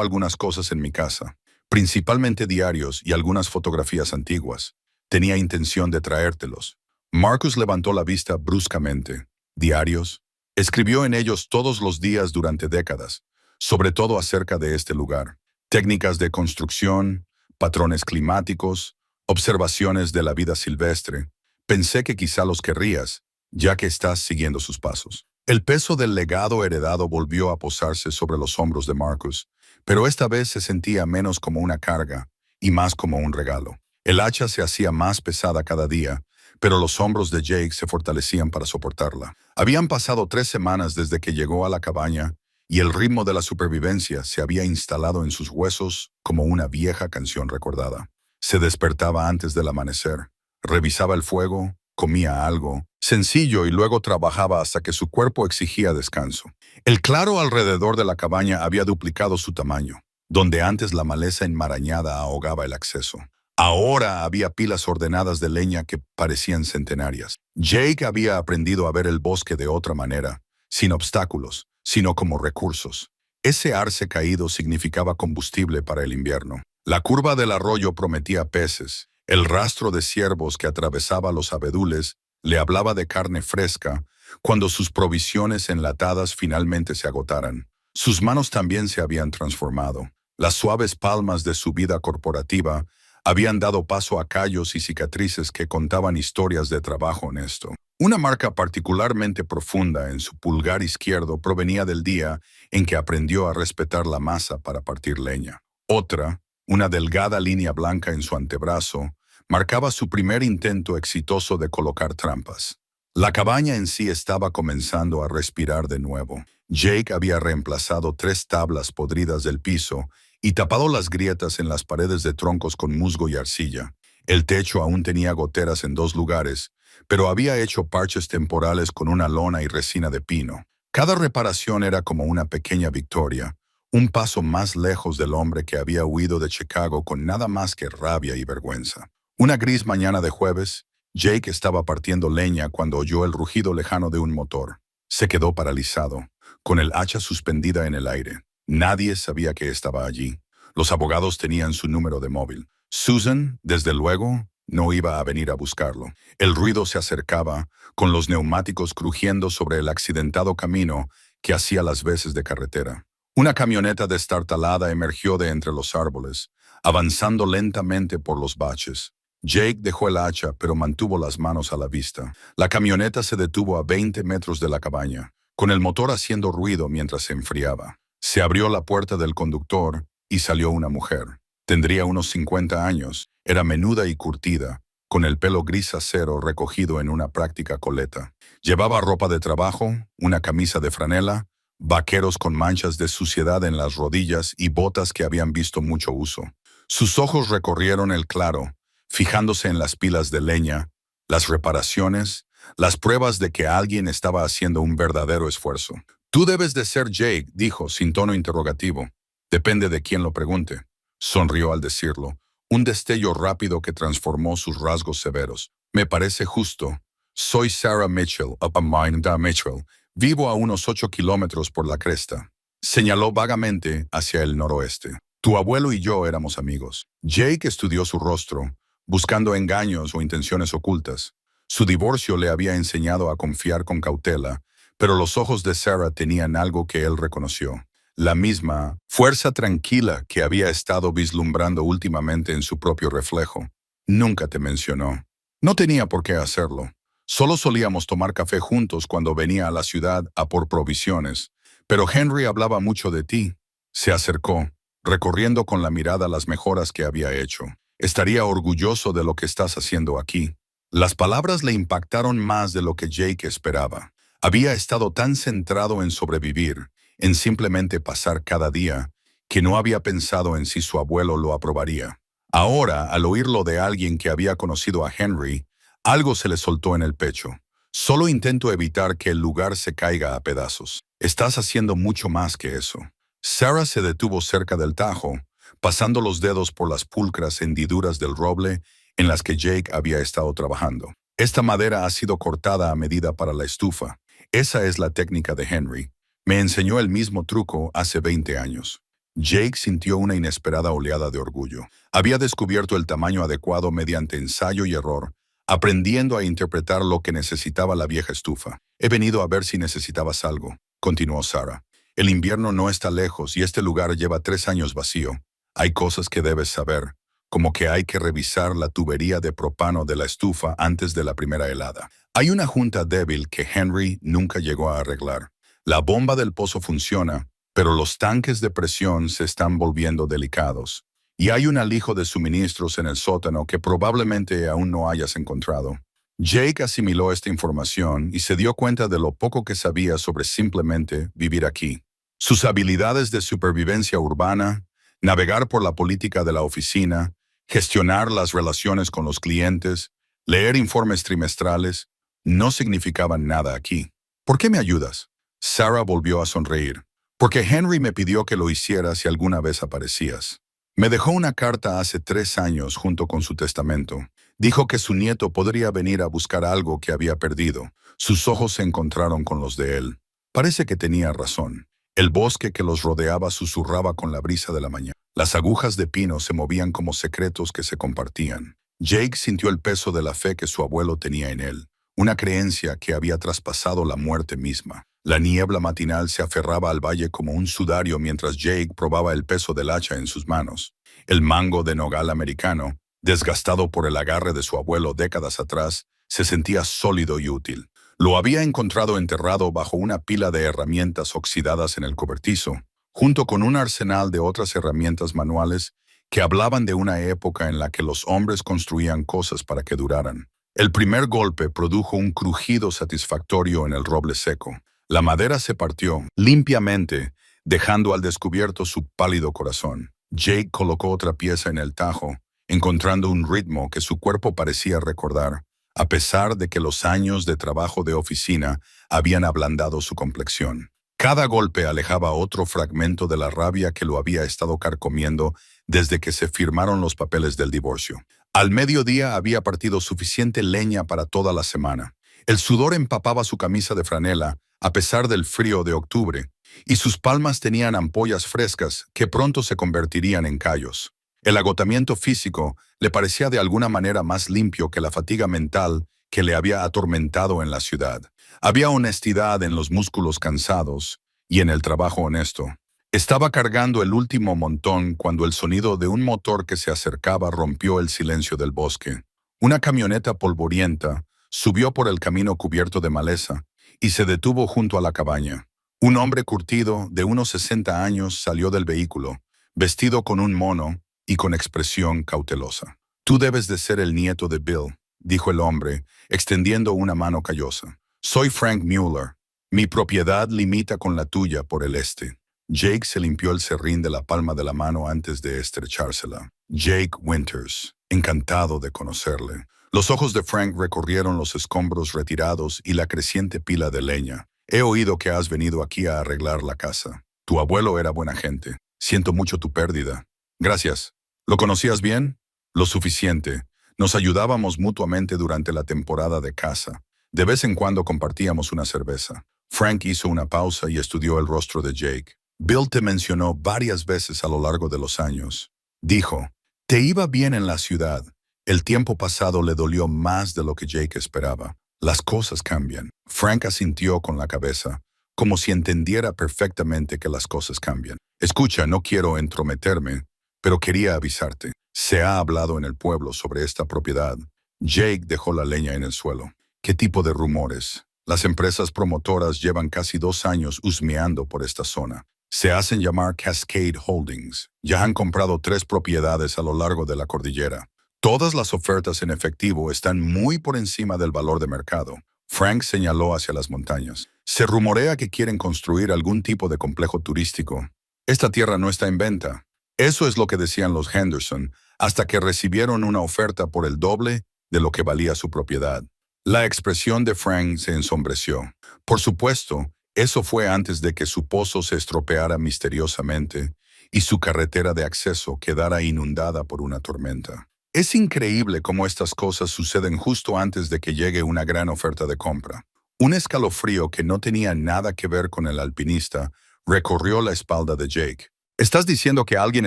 A: algunas cosas en mi casa, principalmente diarios y algunas fotografías antiguas. Tenía intención de traértelos». Marcus levantó la vista bruscamente. «¿Diarios?» Escribió en ellos todos los días durante décadas, sobre todo acerca de este lugar. Técnicas de construcción, patrones climáticos, observaciones de la vida silvestre. Pensé que quizá los querrías, ya que estás siguiendo sus pasos». El peso del legado heredado volvió a posarse sobre los hombros de Marcus, pero esta vez se sentía menos como una carga y más como un regalo. El hacha se hacía más pesada cada día, pero los hombros de Jake se fortalecían para soportarla. Habían pasado 3 semanas desde que llegó a la cabaña y el ritmo de la supervivencia se había instalado en sus huesos como una vieja canción recordada. Se despertaba antes del amanecer, revisaba el fuego, comía algo sencillo y luego trabajaba hasta que su cuerpo exigía descanso. El claro alrededor de la cabaña había duplicado su tamaño, donde antes la maleza enmarañada ahogaba el acceso. Ahora había pilas ordenadas de leña que parecían centenarias. Jake había aprendido a ver el bosque de otra manera, sin obstáculos, sino como recursos. Ese arce caído significaba combustible para el invierno. La curva del arroyo prometía peces. El rastro de ciervos que atravesaba los abedules le hablaba de carne fresca cuando sus provisiones enlatadas finalmente se agotaran. Sus manos también se habían transformado. Las suaves palmas de su vida corporativa habían dado paso a callos y cicatrices que contaban historias de trabajo honesto. Una marca particularmente profunda en su pulgar izquierdo provenía del día en que aprendió a respetar la masa para partir leña. Otra, una delgada línea blanca en su antebrazo, marcaba su primer intento exitoso de colocar trampas. La cabaña en sí estaba comenzando a respirar de nuevo. Jake había reemplazado 3 tablas podridas del piso y tapado las grietas en las paredes de troncos con musgo y arcilla. El techo aún tenía goteras en 2 lugares, pero había hecho parches temporales con una lona y resina de pino. Cada reparación era como una pequeña victoria, un paso más lejos del hombre que había huido de Chicago con nada más que rabia y vergüenza. Una gris mañana de jueves, Jake estaba partiendo leña cuando oyó el rugido lejano de un motor. Se quedó paralizado, con el hacha suspendida en el aire. Nadie sabía que estaba allí. Los abogados tenían su número de móvil. Susan, desde luego, no iba a venir a buscarlo. El ruido se acercaba, con los neumáticos crujiendo sobre el accidentado camino que hacía las veces de carretera. Una camioneta destartalada emergió de entre los árboles, avanzando lentamente por los baches. Jake dejó el hacha, pero mantuvo las manos a la vista. La camioneta se detuvo a 20 metros de la cabaña, con el motor haciendo ruido mientras se enfriaba. Se abrió la puerta del conductor y salió una mujer. Tendría unos 50 años, era menuda y curtida, con el pelo gris acero recogido en una práctica coleta. Llevaba ropa de trabajo, una camisa de franela, vaqueros con manchas de suciedad en las rodillas y botas que habían visto mucho uso. Sus ojos recorrieron el claro, fijándose en las pilas de leña, las reparaciones, las pruebas de que alguien estaba haciendo un verdadero esfuerzo. «Tú debes de ser Jake», dijo, sin tono interrogativo. «Depende de quién lo pregunte». Sonrió al decirlo, un destello rápido que transformó sus rasgos severos. «Me parece justo. Soy Sarah Mitchell, Amanda Mitchell. Vivo a unos 8 kilómetros por la cresta». Señaló vagamente hacia el noroeste. «Tu abuelo y yo éramos amigos». Jake estudió su rostro, buscando engaños o intenciones ocultas. Su divorcio le había enseñado a confiar con cautela, pero los ojos de Sarah tenían algo que él reconoció. La misma fuerza tranquila que había estado vislumbrando últimamente en su propio reflejo. Nunca te mencionó. No tenía por qué hacerlo. Solo solíamos tomar café juntos cuando venía a la ciudad a por provisiones. Pero Henry hablaba mucho de ti. Se acercó, recorriendo con la mirada las mejoras que había hecho. Estaría orgulloso de lo que estás haciendo aquí. Las palabras le impactaron más de lo que Jake esperaba. Había estado tan centrado en sobrevivir, en simplemente pasar cada día, que no había pensado en si su abuelo lo aprobaría. Ahora, al oírlo de alguien que había conocido a Henry, algo se le soltó en el pecho. Solo intento evitar que el lugar se caiga a pedazos. Estás haciendo mucho más que eso. Sarah se detuvo cerca del tajo, pasando los dedos por las pulcras hendiduras del roble en las que Jake había estado trabajando. Esta madera ha sido cortada a medida para la estufa. Esa es la técnica de Henry. Me enseñó el mismo truco hace 20 años. Jake sintió una inesperada oleada de orgullo. Había descubierto el tamaño adecuado mediante ensayo y error, aprendiendo a interpretar lo que necesitaba la vieja estufa. He venido a ver si necesitabas algo, continuó Sarah. El invierno no está lejos y este lugar lleva 3 años vacío. Hay cosas que debes saber, como que hay que revisar la tubería de propano de la estufa antes de la primera helada. Hay una junta débil que Henry nunca llegó a arreglar. La bomba del pozo funciona, pero los tanques de presión se están volviendo delicados. Y hay un alijo de suministros en el sótano que probablemente aún no hayas encontrado. Jake asimiló esta información y se dio cuenta de lo poco que sabía sobre simplemente vivir aquí. Sus habilidades de supervivencia urbana, navegar por la política de la oficina, gestionar las relaciones con los clientes, leer informes trimestrales, no significaban nada aquí. ¿Por qué me ayudas? Sarah volvió a sonreír. Porque Henry me pidió que lo hiciera si alguna vez aparecías. Me dejó una carta hace 3 años junto con su testamento. Dijo que su nieto podría venir a buscar algo que había perdido. Sus ojos se encontraron con los de él. Parece que tenía razón. El bosque que los rodeaba susurraba con la brisa de la mañana. Las agujas de pino se movían como secretos que se compartían. Jake sintió el peso de la fe que su abuelo tenía en él, una creencia que había traspasado la muerte misma. La niebla matinal se aferraba al valle como un sudario mientras Jake probaba el peso del hacha en sus manos. El mango de nogal americano, desgastado por el agarre de su abuelo décadas atrás, se sentía sólido y útil. Lo había encontrado enterrado bajo una pila de herramientas oxidadas en el cobertizo, junto con un arsenal de otras herramientas manuales que hablaban de una época en la que los hombres construían cosas para que duraran. El primer golpe produjo un crujido satisfactorio en el roble seco. La madera se partió limpiamente, dejando al descubierto su pálido corazón. Jake colocó otra pieza en el tajo, encontrando un ritmo que su cuerpo parecía recordar, a pesar de que los años de trabajo de oficina habían ablandado su complexión. Cada golpe alejaba otro fragmento de la rabia que lo había estado carcomiendo desde que se firmaron los papeles del divorcio. Al mediodía había partido suficiente leña para toda la semana. El sudor empapaba su camisa de franela, a pesar del frío de octubre, y sus palmas tenían ampollas frescas que pronto se convertirían en callos. El agotamiento físico le parecía de alguna manera más limpio que la fatiga mental que le había atormentado en la ciudad. Había honestidad en los músculos cansados y en el trabajo honesto. Estaba cargando el último montón cuando el sonido de un motor que se acercaba rompió el silencio del bosque. Una camioneta polvorienta subió por el camino cubierto de maleza y se detuvo junto a la cabaña. Un hombre curtido, de unos 60 años, salió del vehículo, vestido con un mono y con expresión cautelosa. «Tú debes de ser el nieto de Bill», dijo el hombre, extendiendo una mano callosa. «Soy Frank Mueller. Mi propiedad limita con la tuya por el este». Jake se limpió el serrín de la palma de la mano antes de estrechársela. «Jake Winters. Encantado de conocerle». Los ojos de Frank recorrieron los escombros retirados y la creciente pila de leña. «He oído que has venido aquí a arreglar la casa. Tu abuelo era buena gente. Siento mucho tu pérdida». «Gracias. ¿Lo conocías bien?» «Lo suficiente. Nos ayudábamos mutuamente durante la temporada de caza. De vez en cuando compartíamos una cerveza». Frank hizo una pausa y estudió el rostro de Jake. «Bill te mencionó varias veces a lo largo de los años. Dijo, te iba bien en la ciudad». El tiempo pasado le dolió más de lo que Jake esperaba. Las cosas cambian. Frank asintió con la cabeza, como si entendiera perfectamente que las cosas cambian. «Escucha, no quiero entrometerme, pero quería avisarte. Se ha hablado en el pueblo sobre esta propiedad». Jake dejó la leña en el suelo. «¿Qué tipo de rumores?» «Las empresas promotoras llevan casi 2 años husmeando por esta zona. Se hacen llamar Cascade Holdings. Ya han comprado 3 propiedades a lo largo de la cordillera. Todas las ofertas en efectivo están muy por encima del valor de mercado». Frank señaló hacia las montañas. «Se rumorea que quieren construir algún tipo de complejo turístico. Esta tierra no está en venta». Eso es lo que decían los Henderson, hasta que recibieron una oferta por el doble de lo que valía su propiedad. La expresión de Frank se ensombreció. Por supuesto, eso fue antes de que su pozo se estropeara misteriosamente y su carretera de acceso quedara inundada por una tormenta. Es increíble cómo estas cosas suceden justo antes de que llegue una gran oferta de compra. Un escalofrío que no tenía nada que ver con el alpinista recorrió la espalda de Jake. «¿Estás diciendo que alguien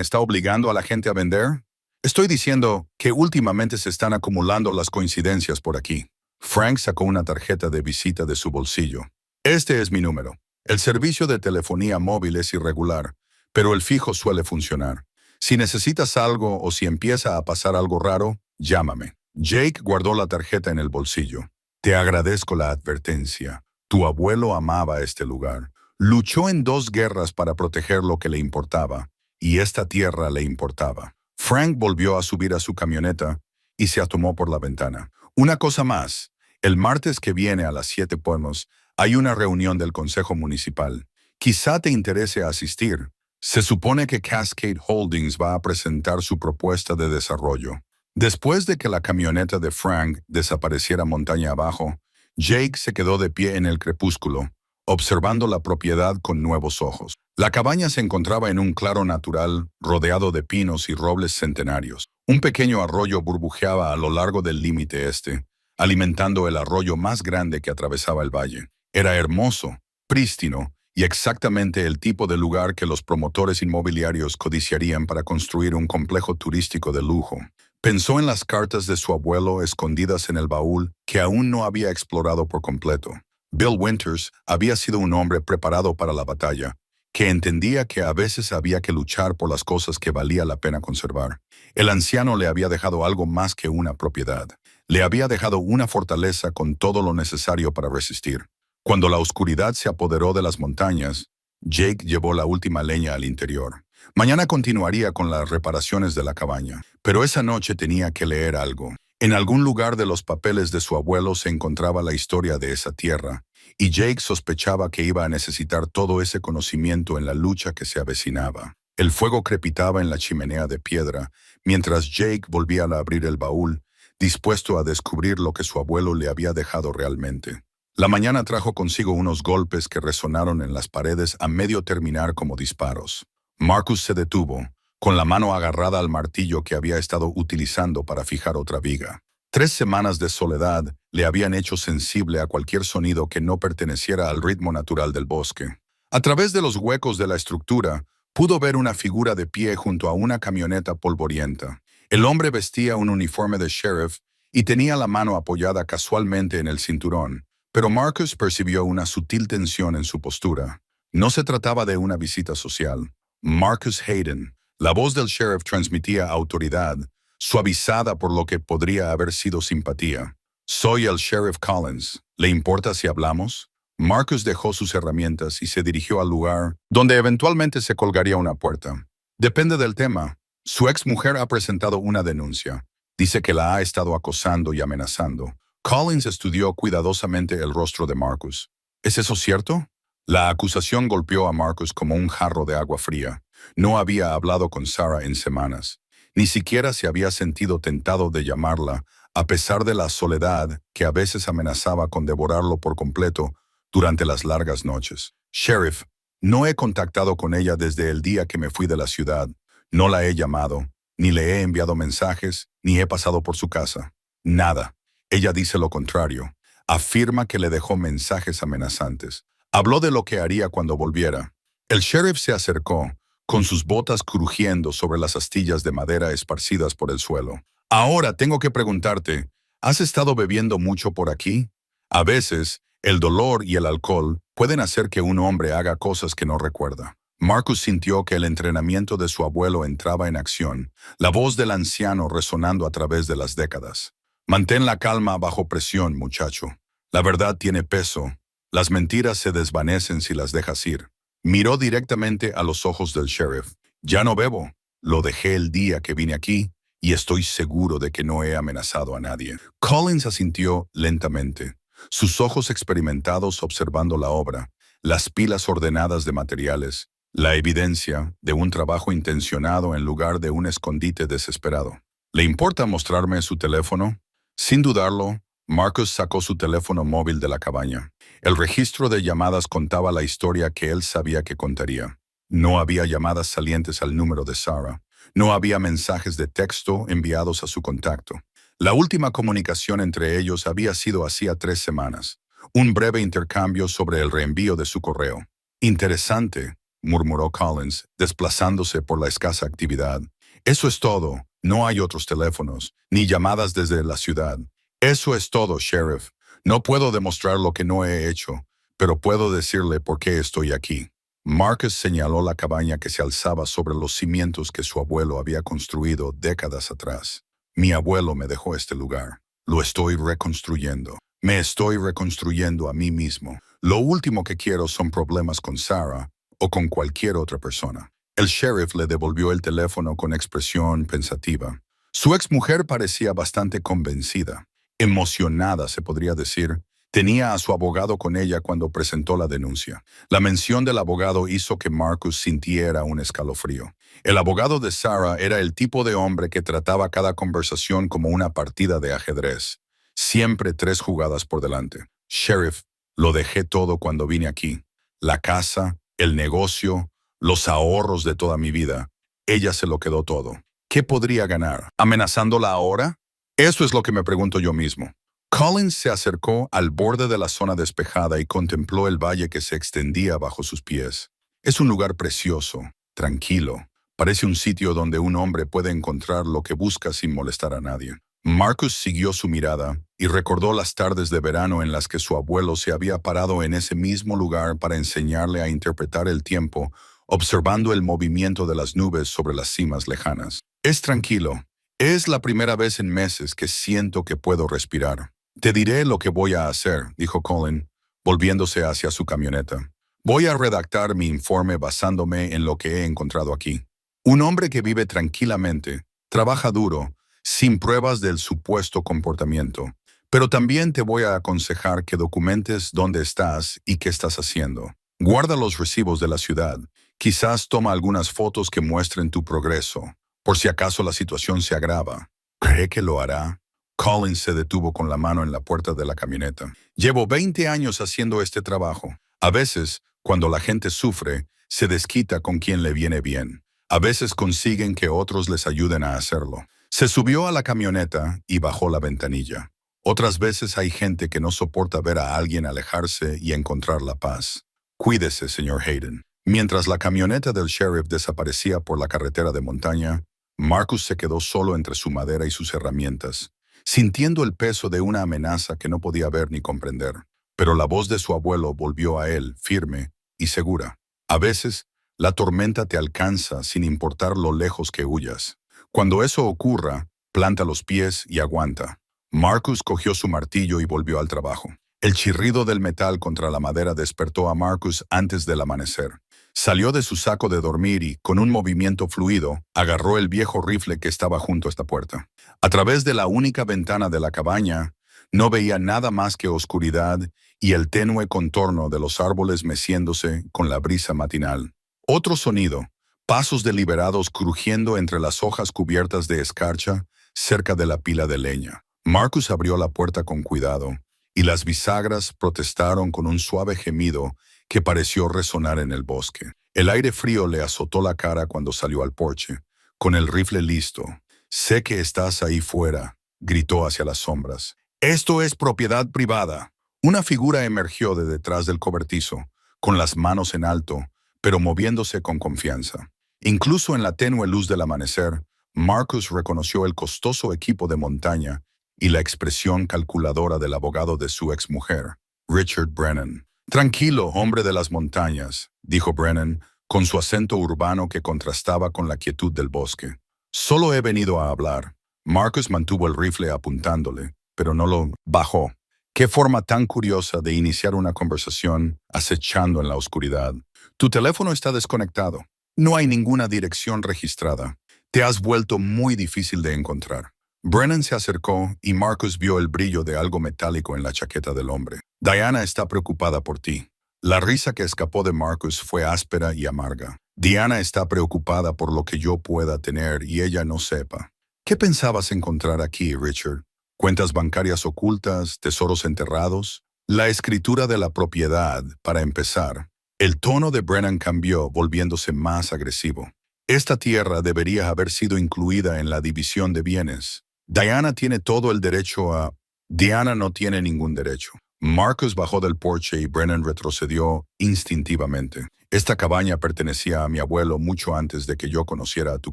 A: está obligando a la gente a vender?» «Estoy diciendo que últimamente se están acumulando las coincidencias por aquí». Frank sacó una tarjeta de visita de su bolsillo. «Este es mi número. El servicio de telefonía móvil es irregular, pero el fijo suele funcionar. Si necesitas algo o si empieza a pasar algo raro, llámame». Jake guardó la tarjeta en el bolsillo. «Te agradezco la advertencia. Tu abuelo amaba este lugar. Luchó en 2 guerras para proteger lo que le importaba, y esta tierra le importaba». Frank volvió a subir a su camioneta y se asomó por la ventana. «Una cosa más. El martes que viene a las 7 p.m. hay una reunión del Consejo Municipal. Quizá te interese asistir. Se supone que Cascade Holdings va a presentar su propuesta de desarrollo». Después de que la camioneta de Frank desapareciera montaña abajo, Jake se quedó de pie en el crepúsculo, observando la propiedad con nuevos ojos. La cabaña se encontraba en un claro natural, rodeado de pinos y robles centenarios. Un pequeño arroyo burbujeaba a lo largo del límite este, alimentando el arroyo más grande que atravesaba el valle. Era hermoso, prístino y exactamente el tipo de lugar que los promotores inmobiliarios codiciarían para construir un complejo turístico de lujo. Pensó en las cartas de su abuelo escondidas en el baúl que aún no había explorado por completo. Bill Winters había sido un hombre preparado para la batalla, que entendía que a veces había que luchar por las cosas que valía la pena conservar. El anciano le había dejado algo más que una propiedad. Le había dejado una fortaleza con todo lo necesario para resistir. Cuando la oscuridad se apoderó de las montañas, Jake llevó la última leña al interior. Mañana continuaría con las reparaciones de la cabaña, pero esa noche tenía que leer algo. En algún lugar de los papeles de su abuelo se encontraba la historia de esa tierra, y Jake sospechaba que iba a necesitar todo ese conocimiento en la lucha que se avecinaba. El fuego crepitaba en la chimenea de piedra, mientras Jake volvía a abrir el baúl, dispuesto a descubrir lo que su abuelo le había dejado realmente. La mañana trajo consigo unos golpes que resonaron en las paredes a medio terminar como disparos. Marcus se detuvo, con la mano agarrada al martillo que había estado utilizando para fijar otra viga. 3 semanas de soledad le habían hecho sensible a cualquier sonido que no perteneciera al ritmo natural del bosque. A través de los huecos de la estructura, pudo ver una figura de pie junto a una camioneta polvorienta. El hombre vestía un uniforme de sheriff y tenía la mano apoyada casualmente en el cinturón, pero Marcus percibió una sutil tensión en su postura. No se trataba de una visita social. Marcus Hayden. La voz del sheriff transmitía autoridad, suavizada por lo que podría haber sido simpatía. Soy el sheriff Collins. ¿Le importa si hablamos? Marcus dejó sus herramientas y se dirigió al lugar donde eventualmente se colgaría una puerta. Depende del tema. Su exmujer ha presentado una denuncia. Dice que la ha estado acosando y amenazando. Collins estudió cuidadosamente el rostro de Marcus. ¿Es eso cierto? La acusación golpeó a Marcus como un jarro de agua fría. No había hablado con Sarah en semanas. Ni siquiera se había sentido tentado de llamarla, a pesar de la soledad que a veces amenazaba con devorarlo por completo durante las largas noches. Sheriff, no he contactado con ella desde el día que me fui de la ciudad. No la he llamado, ni le he enviado mensajes, ni he pasado por su casa. Nada. Ella dice lo contrario. Afirma que le dejó mensajes amenazantes. Habló de lo que haría cuando volviera. El sheriff se acercó, con sus botas crujiendo sobre las astillas de madera esparcidas por el suelo. Ahora tengo que preguntarte, ¿has estado bebiendo mucho por aquí? A veces, el dolor y el alcohol pueden hacer que un hombre haga cosas que no recuerda. Marcus sintió que el entrenamiento de su abuelo entraba en acción, la voz del anciano resonando a través de las décadas. Mantén la calma bajo presión, muchacho. La verdad tiene peso. Las mentiras se desvanecen si las dejas ir. Miró directamente a los ojos del sheriff. Ya no bebo. Lo dejé el día que vine aquí y estoy seguro de que no he amenazado a nadie. Collins asintió lentamente, sus ojos experimentados observando la obra, las pilas ordenadas de materiales, la evidencia de un trabajo intencionado en lugar de un escondite desesperado. ¿Le importa mostrarme su teléfono? Sin dudarlo, Marcus sacó su teléfono móvil de la cabaña. El registro de llamadas contaba la historia que él sabía que contaría. No había llamadas salientes al número de Sarah. No había mensajes de texto enviados a su contacto. La última comunicación entre ellos había sido hacía 3 semanas. Un breve intercambio sobre el reenvío de su correo. Interesante, murmuró Collins, desplazándose por la escasa actividad. Eso es todo. No hay otros teléfonos, ni llamadas desde la ciudad. Eso es todo, sheriff. No puedo demostrar lo que no he hecho, pero puedo decirle por qué estoy aquí. Marcus señaló la cabaña que se alzaba sobre los cimientos que su abuelo había construido décadas atrás. Mi abuelo me dejó este lugar. Lo estoy reconstruyendo. Me estoy reconstruyendo a mí mismo. Lo último que quiero son problemas con Sarah o con cualquier otra persona. El sheriff le devolvió el teléfono con expresión pensativa. Su exmujer parecía bastante convencida. Emocionada, se podría decir. Tenía a su abogado con ella cuando presentó la denuncia. La mención del abogado hizo que Marcus sintiera un escalofrío. El abogado de Sarah era el tipo de hombre que trataba cada conversación como una partida de ajedrez. Siempre 3 jugadas por delante. Sheriff, Lo dejé todo cuando vine aquí. La casa, el negocio, los ahorros de toda mi vida. Ella se lo quedó todo. ¿Qué podría ganar? ¿Amenazándola ahora? Eso es lo que me pregunto yo mismo. Collins se acercó al borde de la zona despejada y contempló el valle que se extendía bajo sus pies. Es un lugar precioso, tranquilo. Parece un sitio donde un hombre puede encontrar lo que busca sin molestar a nadie. Marcus siguió su mirada y recordó las tardes de verano en las que su abuelo se había parado en ese mismo lugar para enseñarle a interpretar el tiempo, observando el movimiento de las nubes sobre las cimas lejanas. Es tranquilo. Es la primera vez en meses que siento que puedo respirar. Te diré lo que voy a hacer, dijo Colin, volviéndose hacia su camioneta. Voy a redactar mi informe basándome en lo que he encontrado aquí. Un hombre que vive tranquilamente, trabaja duro, sin pruebas del supuesto comportamiento. Pero también te voy a aconsejar que documentes dónde estás y qué estás haciendo. Guarda los recibos de la ciudad. Quizás toma algunas fotos que muestren tu progreso, por si acaso la situación se agrava. ¿Cree que lo hará? Collins se detuvo con la mano en la puerta de la camioneta. Llevo 20 años haciendo este trabajo. A veces, cuando la gente sufre, se desquita con quien le viene bien. A veces consiguen que otros les ayuden a hacerlo. Se subió a la camioneta y bajó la ventanilla. Otras veces hay gente que no soporta ver a alguien alejarse y encontrar la paz. Cuídese, señor Hayden. Mientras la camioneta del sheriff desaparecía por la carretera de montaña, Marcus se quedó solo entre su madera y sus herramientas, sintiendo el peso de una amenaza que no podía ver ni comprender. Pero la voz de su abuelo volvió a él, firme y segura. A veces, la tormenta te alcanza sin importar lo lejos que huyas. Cuando eso ocurra, planta los pies y aguanta. Marcus cogió su martillo y volvió al trabajo. El chirrido del metal contra la madera despertó a Marcus antes del amanecer. Salió de su saco de dormir y, con un movimiento fluido, agarró el viejo rifle que estaba junto a esta puerta. A través de la única ventana de la cabaña, no veía nada más que oscuridad y el tenue contorno de los árboles meciéndose con la brisa matinal. Otro sonido, pasos deliberados crujiendo entre las hojas cubiertas de escarcha cerca de la pila de leña. Marcus abrió la puerta con cuidado y las bisagras protestaron con un suave gemido que pareció resonar en el bosque. El aire frío le azotó la cara cuando salió al porche, con el rifle listo. «Sé que estás ahí fuera», gritó hacia las sombras. «Esto es propiedad privada». Una figura emergió de detrás del cobertizo, con las manos en alto, pero moviéndose con confianza. Incluso en la tenue luz del amanecer, Marcus reconoció el costoso equipo de montaña y la expresión calculadora del abogado de su exmujer, Richard Brennan. «Tranquilo, hombre de las montañas», dijo Brennan, con su acento urbano que contrastaba con la quietud del bosque. «Solo he venido a hablar». Marcus mantuvo el rifle apuntándole, pero no lo bajó. Qué forma tan curiosa de iniciar una conversación acechando en la oscuridad. «Tu teléfono está desconectado. No hay ninguna dirección registrada. Te has vuelto muy difícil de encontrar». Brennan se acercó y Marcus vio el brillo de algo metálico en la chaqueta del hombre. «Diana está preocupada por ti». La risa que escapó de Marcus fue áspera y amarga. «Diana está preocupada por lo que yo pueda tener y ella no sepa». «¿Qué pensabas encontrar aquí, Richard? ¿Cuentas bancarias ocultas, tesoros enterrados?» «La escritura de la propiedad, para empezar». El tono de Brennan cambió, volviéndose más agresivo. «Esta tierra debería haber sido incluida en la división de bienes. Diana tiene todo el derecho a...» «Diana no tiene ningún derecho». Marcus bajó del porche y Brennan retrocedió instintivamente. «Esta cabaña pertenecía a mi abuelo mucho antes de que yo conociera a tu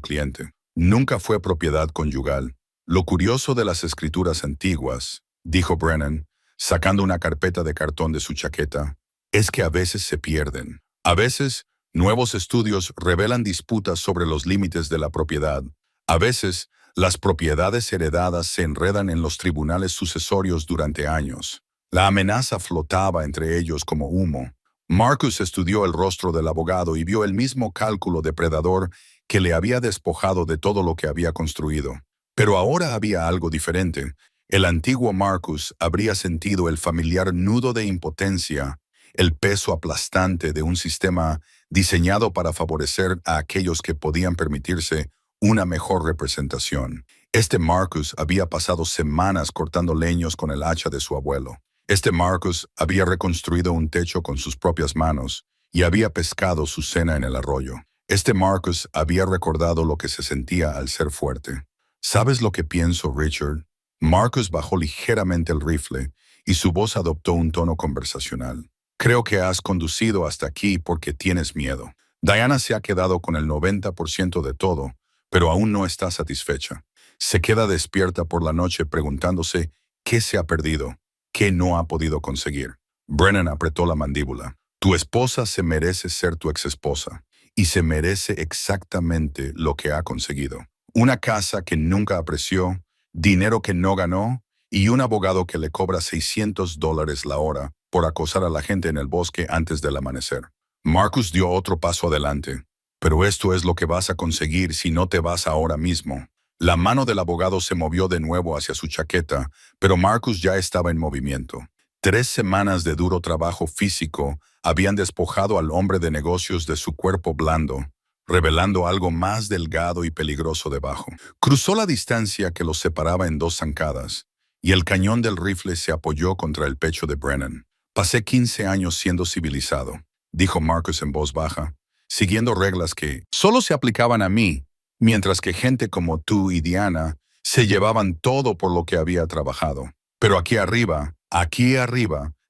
A: cliente. Nunca fue propiedad conyugal. Lo curioso de las escrituras antiguas», dijo Brennan, sacando una carpeta de cartón de su chaqueta, «es que a veces se pierden. A veces, nuevos estudios revelan disputas sobre los límites de la propiedad. A veces, las propiedades heredadas se enredan en los tribunales sucesorios durante años. La amenaza flotaba entre ellos como humo». Marcus estudió el rostro del abogado y vio el mismo cálculo depredador que le había despojado de todo lo que había construido. Pero ahora había algo diferente. El antiguo Marcus habría sentido el familiar nudo de impotencia, el peso aplastante de un sistema diseñado para favorecer a aquellos que podían permitirse una mejor representación. Este Marcus había pasado semanas cortando leños con el hacha de su abuelo. Este Marcus había reconstruido un techo con sus propias manos y había pescado su cena en el arroyo. Este Marcus había recordado lo que se sentía al ser fuerte. ¿Sabes lo que pienso, Richard? Marcus bajó ligeramente el rifle y su voz adoptó un tono conversacional. Creo que has conducido hasta aquí porque tienes miedo. Diana se ha quedado con el 90% de todo, pero aún no está satisfecha. Se queda despierta por la noche preguntándose qué se ha perdido, qué no ha podido conseguir. Brennan apretó la mandíbula. Tu esposa se merece ser tu exesposa y se merece exactamente lo que ha conseguido. Una casa que nunca apreció, dinero que no ganó y un abogado que le cobra $600 la hora por acosar a la gente en el bosque antes del amanecer. Marcus dio otro paso adelante. Pero esto es lo que vas a conseguir si no te vas ahora mismo. La mano del abogado se movió de nuevo hacia su chaqueta, pero Marcus ya estaba en movimiento. 3 semanas de duro trabajo físico habían despojado al hombre de negocios de su cuerpo blando, revelando algo más delgado y peligroso debajo. Cruzó la distancia que los separaba en 2 zancadas, y el cañón del rifle se apoyó contra el pecho de Brennan. Pasé 15 años siendo civilizado, dijo Marcus en voz baja, siguiendo reglas que solo se aplicaban a mí, mientras que gente como tú y Diana se llevaban todo por lo que había trabajado. Pero aquí arriba,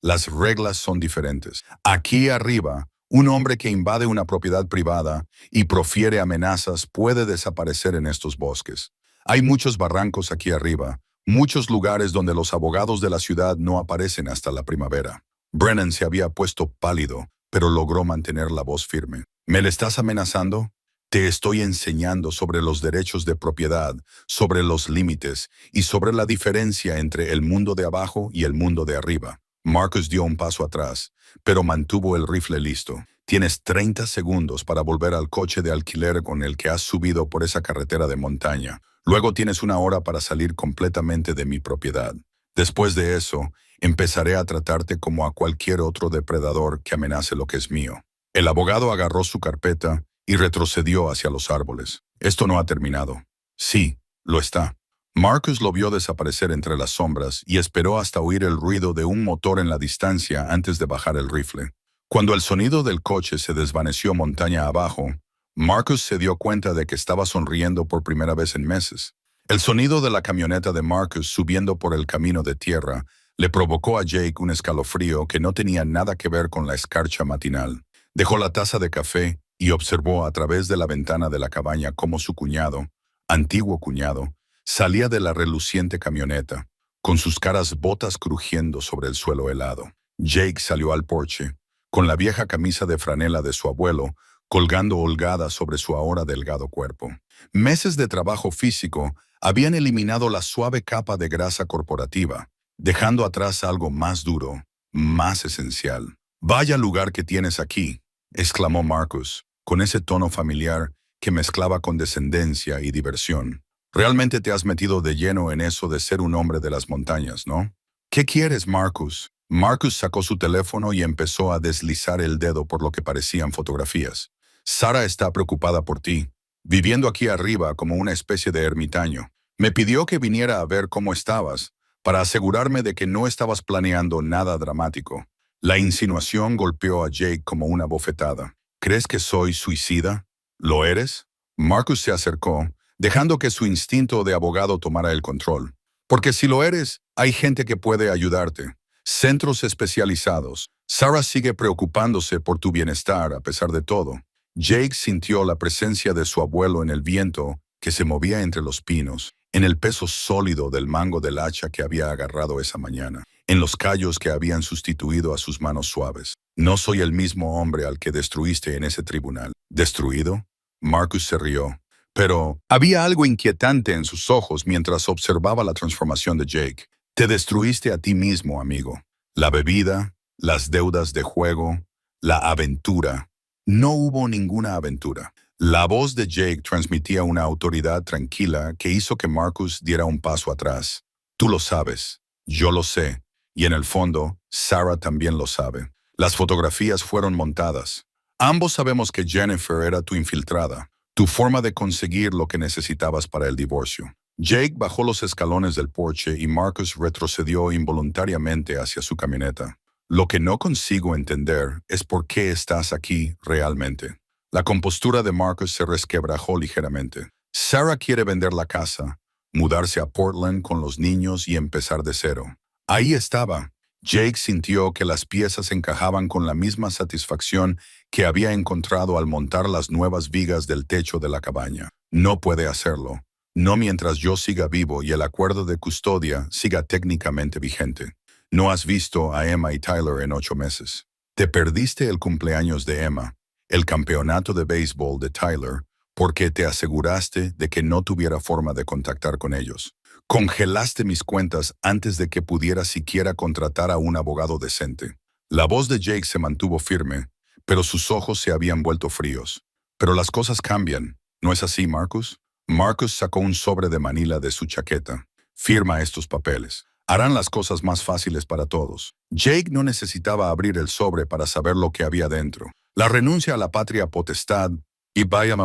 A: las reglas son diferentes. Aquí arriba, un hombre que invade una propiedad privada y profiere amenazas puede desaparecer en estos bosques. Hay muchos barrancos aquí arriba, muchos lugares donde los abogados de la ciudad no aparecen hasta la primavera. Brennan se había puesto pálido, pero logró mantener la voz firme. ¿Me le estás amenazando? Te estoy enseñando sobre los derechos de propiedad, sobre los límites y sobre la diferencia entre el mundo de abajo y el mundo de arriba. Marcus dio un paso atrás, pero mantuvo el rifle listo. Tienes 30 segundos para volver al coche de alquiler con el que has subido por esa carretera de montaña. Luego tienes 1 hora para salir completamente de mi propiedad. Después de eso, empezaré a tratarte como a cualquier otro depredador que amenace lo que es mío. El abogado agarró su carpeta y retrocedió hacia los árboles. Esto no ha terminado. Sí, lo está. Marcus lo vio desaparecer entre las sombras y esperó hasta oír el ruido de un motor en la distancia antes de bajar el rifle. Cuando el sonido del coche se desvaneció montaña abajo, Marcus se dio cuenta de que estaba sonriendo por primera vez en meses. El sonido de la camioneta de Marcus subiendo por el camino de tierra le provocó a Jake un escalofrío que no tenía nada que ver con la escarcha matinal. Dejó la taza de café y observó a través de la ventana de la cabaña cómo su cuñado, antiguo cuñado, salía de la reluciente camioneta, con sus caras botas crujiendo sobre el suelo helado. Jake salió al porche, con la vieja camisa de franela de su abuelo, colgando holgada sobre su ahora delgado cuerpo. Meses de trabajo físico habían eliminado la suave capa de grasa corporativa, dejando atrás algo más duro, más esencial. «Vaya lugar que tienes aquí», exclamó Marcus, con ese tono familiar que mezclaba condescendencia y diversión. «Realmente te has metido de lleno en eso de ser un hombre de las montañas, ¿no?» «¿Qué quieres, Marcus?» Marcus sacó su teléfono y empezó a deslizar el dedo por lo que parecían fotografías. «Sara está preocupada por ti, viviendo aquí arriba como una especie de ermitaño. Me pidió que viniera a ver cómo estabas, para asegurarme de que no estabas planeando nada dramático». La insinuación golpeó a Jake como una bofetada. «¿Crees que soy suicida? ¿Lo eres?» Marcus se acercó, dejando que su instinto de abogado tomara el control. «Porque si lo eres, hay gente que puede ayudarte. Centros especializados. Sara sigue preocupándose por tu bienestar a pesar de todo». Jake sintió la presencia de su abuelo en el viento que se movía entre los pinos, en el peso sólido del mango del hacha que había agarrado esa mañana, en los callos que habían sustituido a sus manos suaves. «No soy el mismo hombre al que destruiste en ese tribunal». «¿Destruido?» Marcus se rió, pero había algo inquietante en sus ojos mientras observaba la transformación de Jake. «Te destruiste a ti mismo, amigo. La bebida, las deudas de juego, la aventura». «No hubo ninguna aventura». La voz de Jake transmitía una autoridad tranquila que hizo que Marcus diera un paso atrás. «Tú lo sabes, yo lo sé, y en el fondo, Sara también lo sabe. Las fotografías fueron montadas. Ambos sabemos que Jennifer era tu infiltrada, tu forma de conseguir lo que necesitabas para el divorcio. Jake bajó los escalones del porche y Marcus retrocedió involuntariamente hacia su camioneta. Lo que no consigo entender es por qué estás aquí realmente. La compostura de Marcus se resquebrajó ligeramente. Sarah quiere vender la casa, mudarse a Portland con los niños y empezar de cero. Ahí estaba. Jake sintió que las piezas encajaban con la misma satisfacción que había encontrado al montar las nuevas vigas del techo de la cabaña. No puede hacerlo. No mientras yo siga vivo y el acuerdo de custodia siga técnicamente vigente. No has visto a Emma y Tyler en 8 meses. Te perdiste el cumpleaños de Emma, el campeonato de béisbol de Tyler, porque te aseguraste de que no tuviera forma de contactar con ellos. Congelaste mis cuentas antes de que pudiera siquiera contratar a un abogado decente. La voz de Jake se mantuvo firme, pero sus ojos se habían vuelto fríos. Pero las cosas cambian, ¿no es así, Marcus? Marcus sacó un sobre de manila de su chaqueta. Firma estos papeles. Harán las cosas más fáciles para todos. Jake no necesitaba abrir el sobre para saber lo que había dentro. La renuncia a la patria potestad y vaya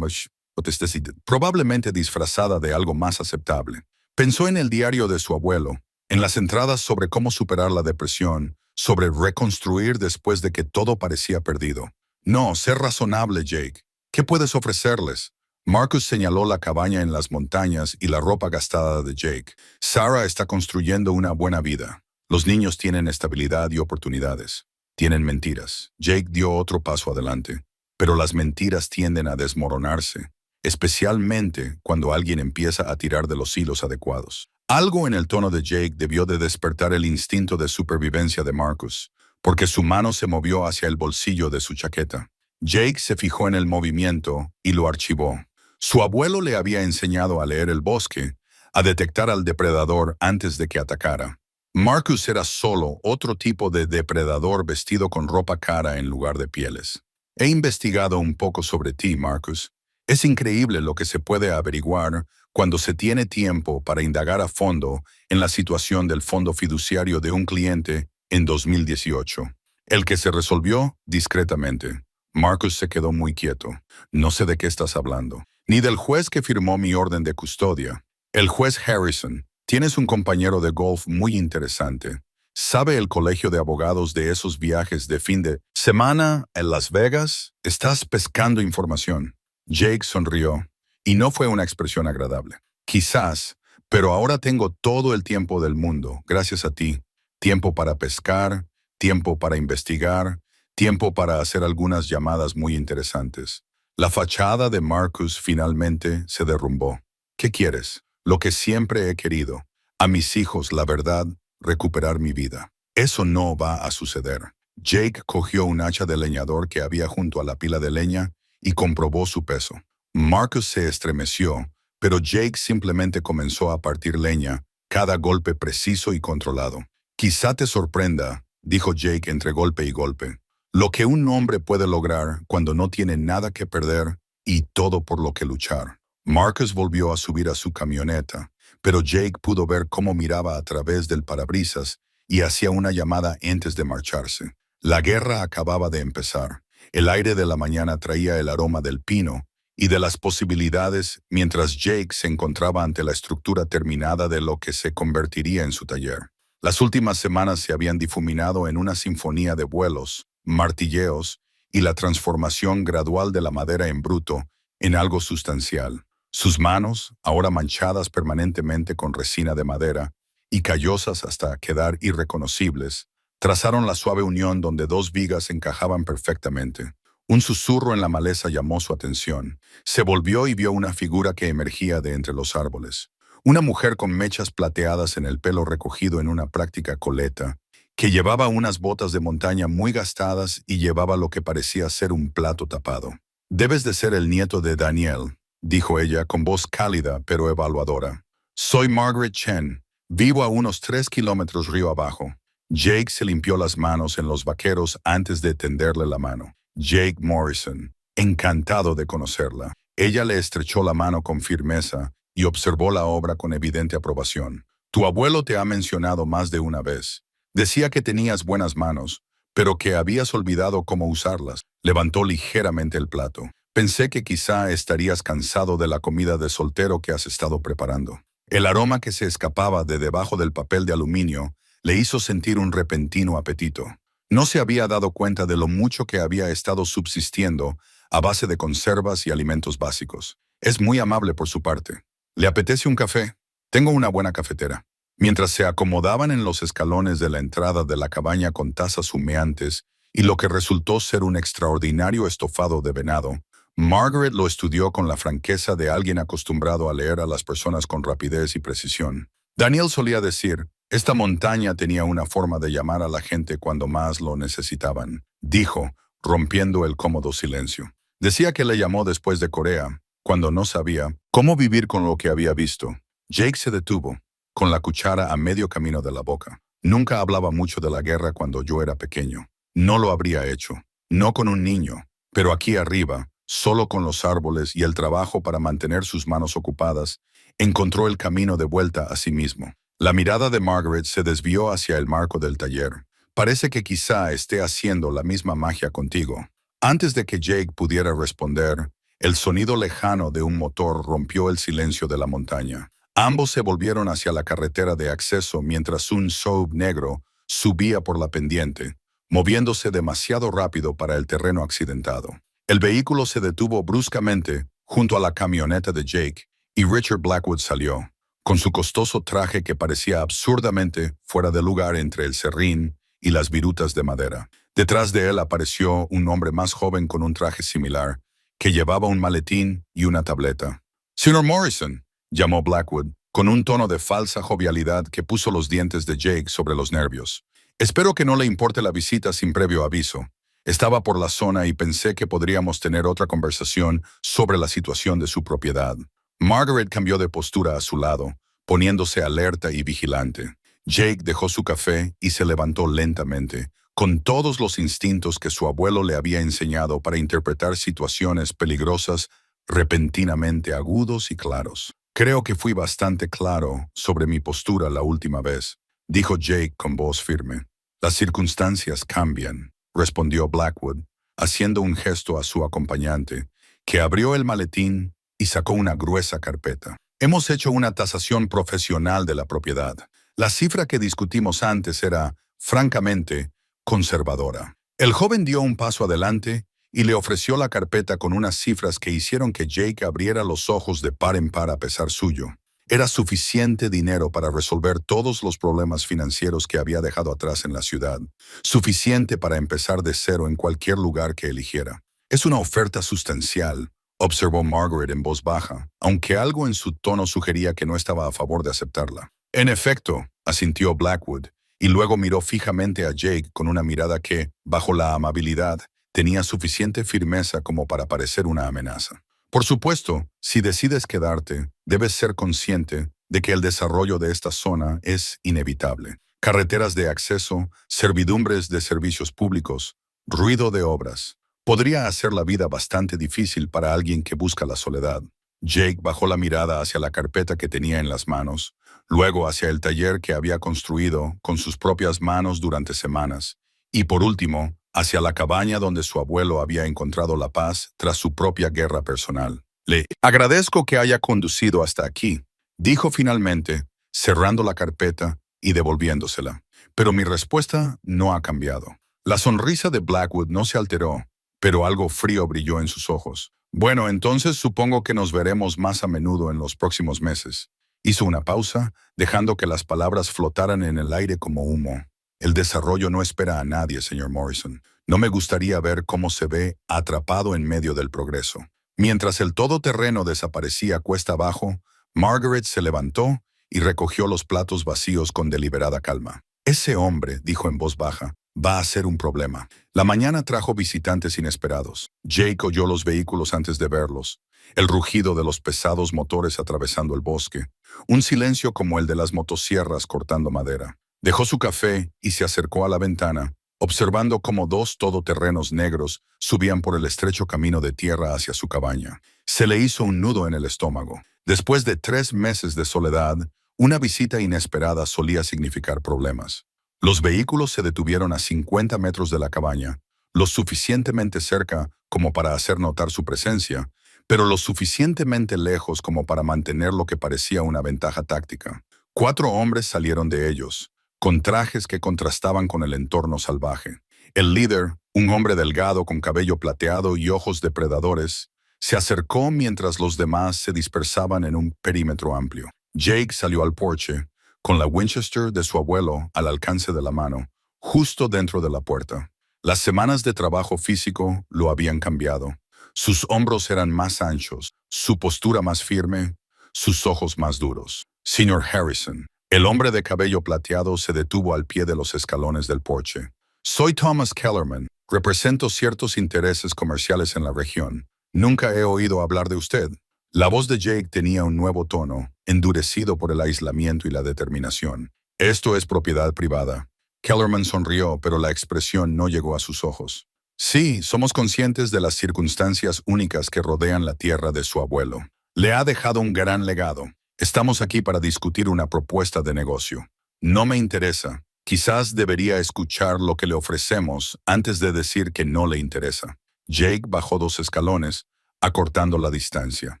A: potestad, probablemente disfrazada de algo más aceptable. Pensó en el diario de su abuelo, en las entradas sobre cómo superar la depresión, sobre reconstruir después de que todo parecía perdido. No, sé razonable, Jake. ¿Qué puedes ofrecerles? Marcus señaló la cabaña en las montañas y la ropa gastada de Jake. Sarah está construyendo una buena vida. Los niños tienen estabilidad y oportunidades. Tienen mentiras. Jake dio otro paso adelante. Pero las mentiras tienden a desmoronarse, especialmente cuando alguien empieza a tirar de los hilos adecuados. Algo en el tono de Jake debió de despertar el instinto de supervivencia de Marcus, porque su mano se movió hacia el bolsillo de su chaqueta. Jake se fijó en el movimiento y lo archivó. Su abuelo le había enseñado a leer el bosque, a detectar al depredador antes de que atacara. Marcus era solo otro tipo de depredador vestido con ropa cara en lugar de pieles. He investigado un poco sobre ti, Marcus. Es increíble lo que se puede averiguar cuando se tiene tiempo para indagar a fondo en la situación del fondo fiduciario de un cliente en 2018. El que se resolvió discretamente. Marcus se quedó muy quieto. No sé de qué estás hablando. Ni del juez que firmó mi orden de custodia. El juez Harrison. Tienes un compañero de golf muy interesante. ¿Sabe el colegio de abogados de esos viajes de fin de semana en Las Vegas? Estás pescando información. Jake sonrió, y no fue una expresión agradable. Quizás, pero ahora tengo todo el tiempo del mundo, gracias a ti. Tiempo para pescar, tiempo para investigar, tiempo para hacer algunas llamadas muy interesantes. La fachada de Marcus finalmente se derrumbó. ¿Qué quieres? Lo que siempre he querido. A mis hijos, la verdad, recuperar mi vida. Eso no va a suceder. Jake cogió un hacha de leñador que había junto a la pila de leña y comprobó su peso. Marcus se estremeció, pero Jake simplemente comenzó a partir leña, cada golpe preciso y controlado. Quizá te sorprenda, dijo Jake entre golpe y golpe, lo que un hombre puede lograr cuando no tiene nada que perder y todo por lo que luchar. Marcus volvió a subir a su camioneta, pero Jake pudo ver cómo miraba a través del parabrisas y hacía una llamada antes de marcharse. La guerra acababa de empezar. El aire de la mañana traía el aroma del pino y de las posibilidades mientras Jake se encontraba ante la estructura terminada de lo que se convertiría en su taller. Las últimas semanas se habían difuminado en una sinfonía de vuelos, martilleos y la transformación gradual de la madera en bruto en algo sustancial. Sus manos, ahora manchadas permanentemente con resina de madera y callosas hasta quedar irreconocibles, trazaron la suave unión donde dos vigas encajaban perfectamente. Un susurro en la maleza llamó su atención. Se volvió y vio una figura que emergía de entre los árboles. Una mujer con mechas plateadas en el pelo recogido en una práctica coleta, que llevaba unas botas de montaña muy gastadas y llevaba lo que parecía ser un plato tapado. «Debes de ser el nieto de Daniel», dijo ella con voz cálida pero evaluadora. «Soy Margaret Chen. Vivo a unos 3 kilómetros río abajo». Jake se limpió las manos en los vaqueros antes de tenderle la mano. Jake Morrison, encantado de conocerla. Ella le estrechó la mano con firmeza y observó la obra con evidente aprobación. «Tu abuelo te ha mencionado más de una vez. Decía que tenías buenas manos, pero que habías olvidado cómo usarlas». Levantó ligeramente el plato. «Pensé que quizá estarías cansado de la comida de soltero que has estado preparando». El aroma que se escapaba de debajo del papel de aluminio le hizo sentir un repentino apetito. No se había dado cuenta de lo mucho que había estado subsistiendo a base de conservas y alimentos básicos. Es muy amable por su parte. ¿Le apetece un café? Tengo una buena cafetera. Mientras se acomodaban en los escalones de la entrada de la cabaña con tazas humeantes y lo que resultó ser un extraordinario estofado de venado, Margaret lo estudió con la franqueza de alguien acostumbrado a leer a las personas con rapidez y precisión. Daniel solía decir, esta montaña tenía una forma de llamar a la gente cuando más lo necesitaban, dijo, rompiendo el cómodo silencio. Decía que le llamó después de Corea, cuando no sabía cómo vivir con lo que había visto. Jake se detuvo, con la cuchara a medio camino de la boca. Nunca hablaba mucho de la guerra cuando yo era pequeño. No lo habría hecho, no con un niño, pero aquí arriba, solo con los árboles y el trabajo para mantener sus manos ocupadas, encontró el camino de vuelta a sí mismo. La mirada de Margaret se desvió hacia el marco del taller. Parece que quizá esté haciendo la misma magia contigo. Antes de que Jake pudiera responder, el sonido lejano de un motor rompió el silencio de la montaña. Ambos se volvieron hacia la carretera de acceso mientras un SUV negro subía por la pendiente, moviéndose demasiado rápido para el terreno accidentado. El vehículo se detuvo bruscamente junto a la camioneta de Jake y Richard Blackwood salió, con su costoso traje que parecía absurdamente fuera de lugar entre el serrín y las virutas de madera. Detrás de él apareció un hombre más joven con un traje similar, que llevaba un maletín y una tableta. «Señor Morrison», llamó Blackwood, con un tono de falsa jovialidad que puso los dientes de Jake sobre los nervios. «Espero que no le importe la visita sin previo aviso. Estaba por la zona y pensé que podríamos tener otra conversación sobre la situación de su propiedad». Margaret cambió de postura a su lado, poniéndose alerta y vigilante. Jake dejó su café y se levantó lentamente, con todos los instintos que su abuelo le había enseñado para interpretar situaciones peligrosas repentinamente agudos y claros. «Creo que fui bastante claro sobre mi postura la última vez», dijo Jake con voz firme. «Las circunstancias cambian», respondió Blackwood, haciendo un gesto a su acompañante, que abrió el maletín y sacó una gruesa carpeta. «Hemos hecho una tasación profesional de la propiedad. La cifra que discutimos antes era, francamente, conservadora». El joven dio un paso adelante y le ofreció la carpeta con unas cifras que hicieron que Jake abriera los ojos de par en par a pesar suyo. Era suficiente dinero para resolver todos los problemas financieros que había dejado atrás en la ciudad. Suficiente para empezar de cero en cualquier lugar que eligiera. «Es una oferta sustancial», observó Margaret en voz baja, aunque algo en su tono sugería que no estaba a favor de aceptarla. «En efecto», asintió Blackwood, y luego miró fijamente a Jake con una mirada que, bajo la amabilidad, tenía suficiente firmeza como para parecer una amenaza. «Por supuesto, si decides quedarte, debes ser consciente de que el desarrollo de esta zona es inevitable. Carreteras de acceso, servidumbres de servicios públicos, ruido de obras. Podría hacer la vida bastante difícil para alguien que busca la soledad». Jake bajó la mirada hacia la carpeta que tenía en las manos, luego hacia el taller que había construido con sus propias manos durante semanas, y por último, hacia la cabaña donde su abuelo había encontrado la paz tras su propia guerra personal. «Le agradezco que haya conducido hasta aquí», dijo finalmente, cerrando la carpeta y devolviéndosela. «Pero mi respuesta no ha cambiado». La sonrisa de Blackwood no se alteró, pero algo frío brilló en sus ojos. «Bueno, entonces supongo que nos veremos más a menudo en los próximos meses». Hizo una pausa, dejando que las palabras flotaran en el aire como humo. «El desarrollo no espera a nadie, señor Morrison. No me gustaría ver cómo se ve atrapado en medio del progreso». Mientras el todoterreno desaparecía cuesta abajo, Margaret se levantó y recogió los platos vacíos con deliberada calma. «Ese hombre», dijo en voz baja, «va a ser un problema». La mañana trajo visitantes inesperados. Jake oyó los vehículos antes de verlos, el rugido de los pesados motores atravesando el bosque, un silencio como el de las motosierras cortando madera. Dejó su café y se acercó a la ventana, observando cómo dos todoterrenos negros subían por el estrecho camino de tierra hacia su cabaña. Se le hizo un nudo en el estómago. Después de 3 meses de soledad, una visita inesperada solía significar problemas. Los vehículos se detuvieron a 50 metros de la cabaña, lo suficientemente cerca como para hacer notar su presencia, pero lo suficientemente lejos como para mantener lo que parecía una ventaja táctica. 4 hombres salieron de ellos, con trajes que contrastaban con el entorno salvaje. El líder, un hombre delgado con cabello plateado y ojos depredadores, se acercó mientras los demás se dispersaban en un perímetro amplio. Jake salió al porche, con la Winchester de su abuelo al alcance de la mano, justo dentro de la puerta. Las semanas de trabajo físico lo habían cambiado. Sus hombros eran más anchos, su postura más firme, sus ojos más duros. Señor Harrison, el hombre de cabello plateado se detuvo al pie de los escalones del porche. Soy Thomas Kellerman. Represento ciertos intereses comerciales en la región. Nunca he oído hablar de usted. La voz de Jake tenía un nuevo tono, endurecido por el aislamiento y la determinación. Esto es propiedad privada. Kellerman sonrió, pero la expresión no llegó a sus ojos. Sí, somos conscientes de las circunstancias únicas que rodean la tierra de su abuelo. Le ha dejado un gran legado. Estamos aquí para discutir una propuesta de negocio. No me interesa. Quizás debería escuchar lo que le ofrecemos antes de decir que no le interesa. Jake bajó 2 escalones, acortando la distancia.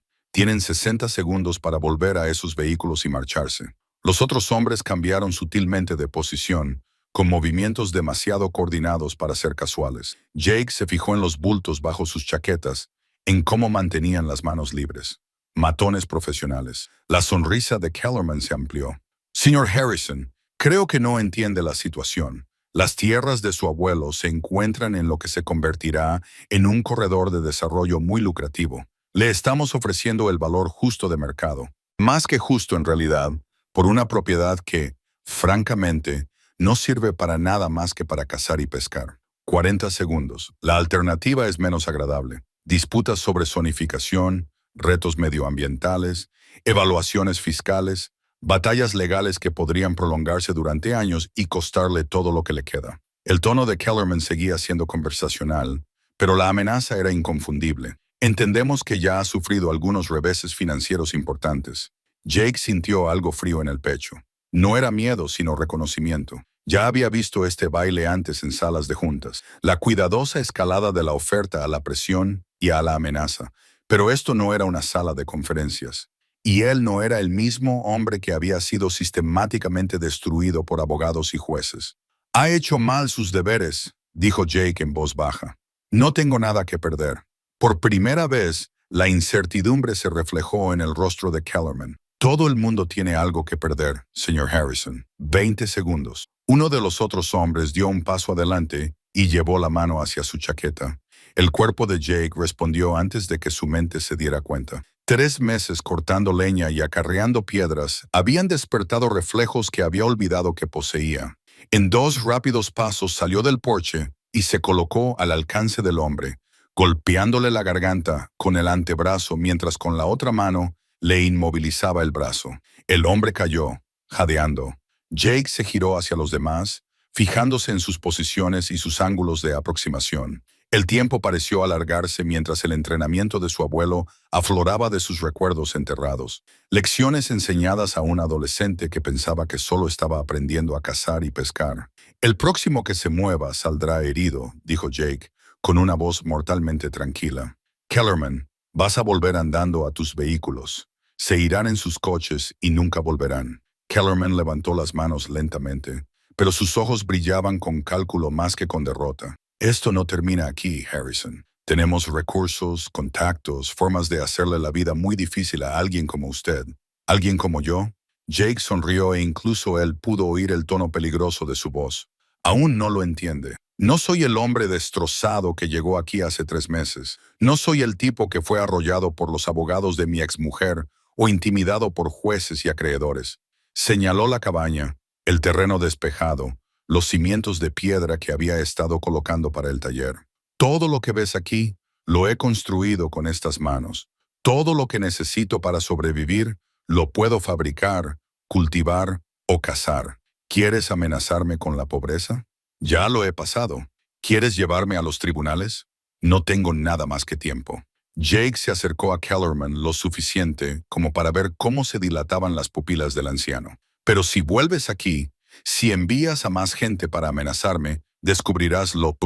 A: Tienen 60 segundos para volver a esos vehículos y marcharse. Los otros hombres cambiaron sutilmente de posición, con movimientos demasiado coordinados para ser casuales. Jake se fijó en los bultos bajo sus chaquetas, en cómo mantenían las manos libres. Matones profesionales. La sonrisa de Kellerman se amplió. Señor Harrison, creo que no entiende la situación. Las tierras de su abuelo se encuentran en lo que se convertirá en un corredor de desarrollo muy lucrativo. Le estamos ofreciendo el valor justo de mercado. Más que justo en realidad, por una propiedad que, francamente, no sirve para nada más que para cazar y pescar. 40 segundos. La alternativa es menos agradable. Disputas sobre zonificación, retos medioambientales, evaluaciones fiscales, batallas legales que podrían prolongarse durante años y costarle todo lo que le queda. El tono de Kellerman seguía siendo conversacional, pero la amenaza era inconfundible. Entendemos que ya ha sufrido algunos reveses financieros importantes. Jake sintió algo frío en el pecho. No era miedo, sino reconocimiento. Ya había visto este baile antes en salas de juntas, la cuidadosa escalada de la oferta a la presión y a la amenaza. Pero esto no era una sala de conferencias. Y él no era el mismo hombre que había sido sistemáticamente destruido por abogados y jueces. Ha hecho mal sus deberes, dijo Jake en voz baja. No tengo nada que perder. Por primera vez, la incertidumbre se reflejó en el rostro de Kellerman. Todo el mundo tiene algo que perder, señor Harrison. 20 segundos. Uno de los otros hombres dio un paso adelante y llevó la mano hacia su chaqueta. El cuerpo de Jake respondió antes de que su mente se diera cuenta. 3 meses cortando leña y acarreando piedras habían despertado reflejos que había olvidado que poseía. En 2 rápidos pasos salió del porche y se colocó al alcance del hombre, golpeándole la garganta con el antebrazo mientras con la otra mano le inmovilizaba el brazo. El hombre cayó, jadeando. Jake se giró hacia los demás, fijándose en sus posiciones y sus ángulos de aproximación. El tiempo pareció alargarse mientras el entrenamiento de su abuelo afloraba de sus recuerdos enterrados. Lecciones enseñadas a un adolescente que pensaba que solo estaba aprendiendo a cazar y pescar. El próximo que se mueva saldrá herido, dijo Jake, con una voz mortalmente tranquila. Kellerman, vas a volver andando a tus vehículos. Se irán en sus coches y nunca volverán. Kellerman levantó las manos lentamente, pero sus ojos brillaban con cálculo más que con derrota. Esto no termina aquí, Harrison. Tenemos recursos, contactos, formas de hacerle la vida muy difícil a alguien como usted. ¿Alguien como yo? Jake sonrió e incluso él pudo oír el tono peligroso de su voz. Aún no lo entiende. No soy el hombre destrozado que llegó aquí hace 3 meses. No soy el tipo que fue arrollado por los abogados de mi exmujer o intimidado por jueces y acreedores. Señaló la cabaña, el terreno despejado, los cimientos de piedra que había estado colocando para el taller. Todo lo que ves aquí, lo he construido con estas manos. Todo lo que necesito para sobrevivir, lo puedo fabricar, cultivar o cazar. ¿Quieres amenazarme con la pobreza? Ya lo he pasado. ¿Quieres llevarme a los tribunales? No tengo nada más que tiempo. Jake se acercó a Kellerman lo suficiente como para ver cómo se dilataban las pupilas del anciano. Pero si vuelves aquí, si envías a más gente para amenazarme, descubrirás lo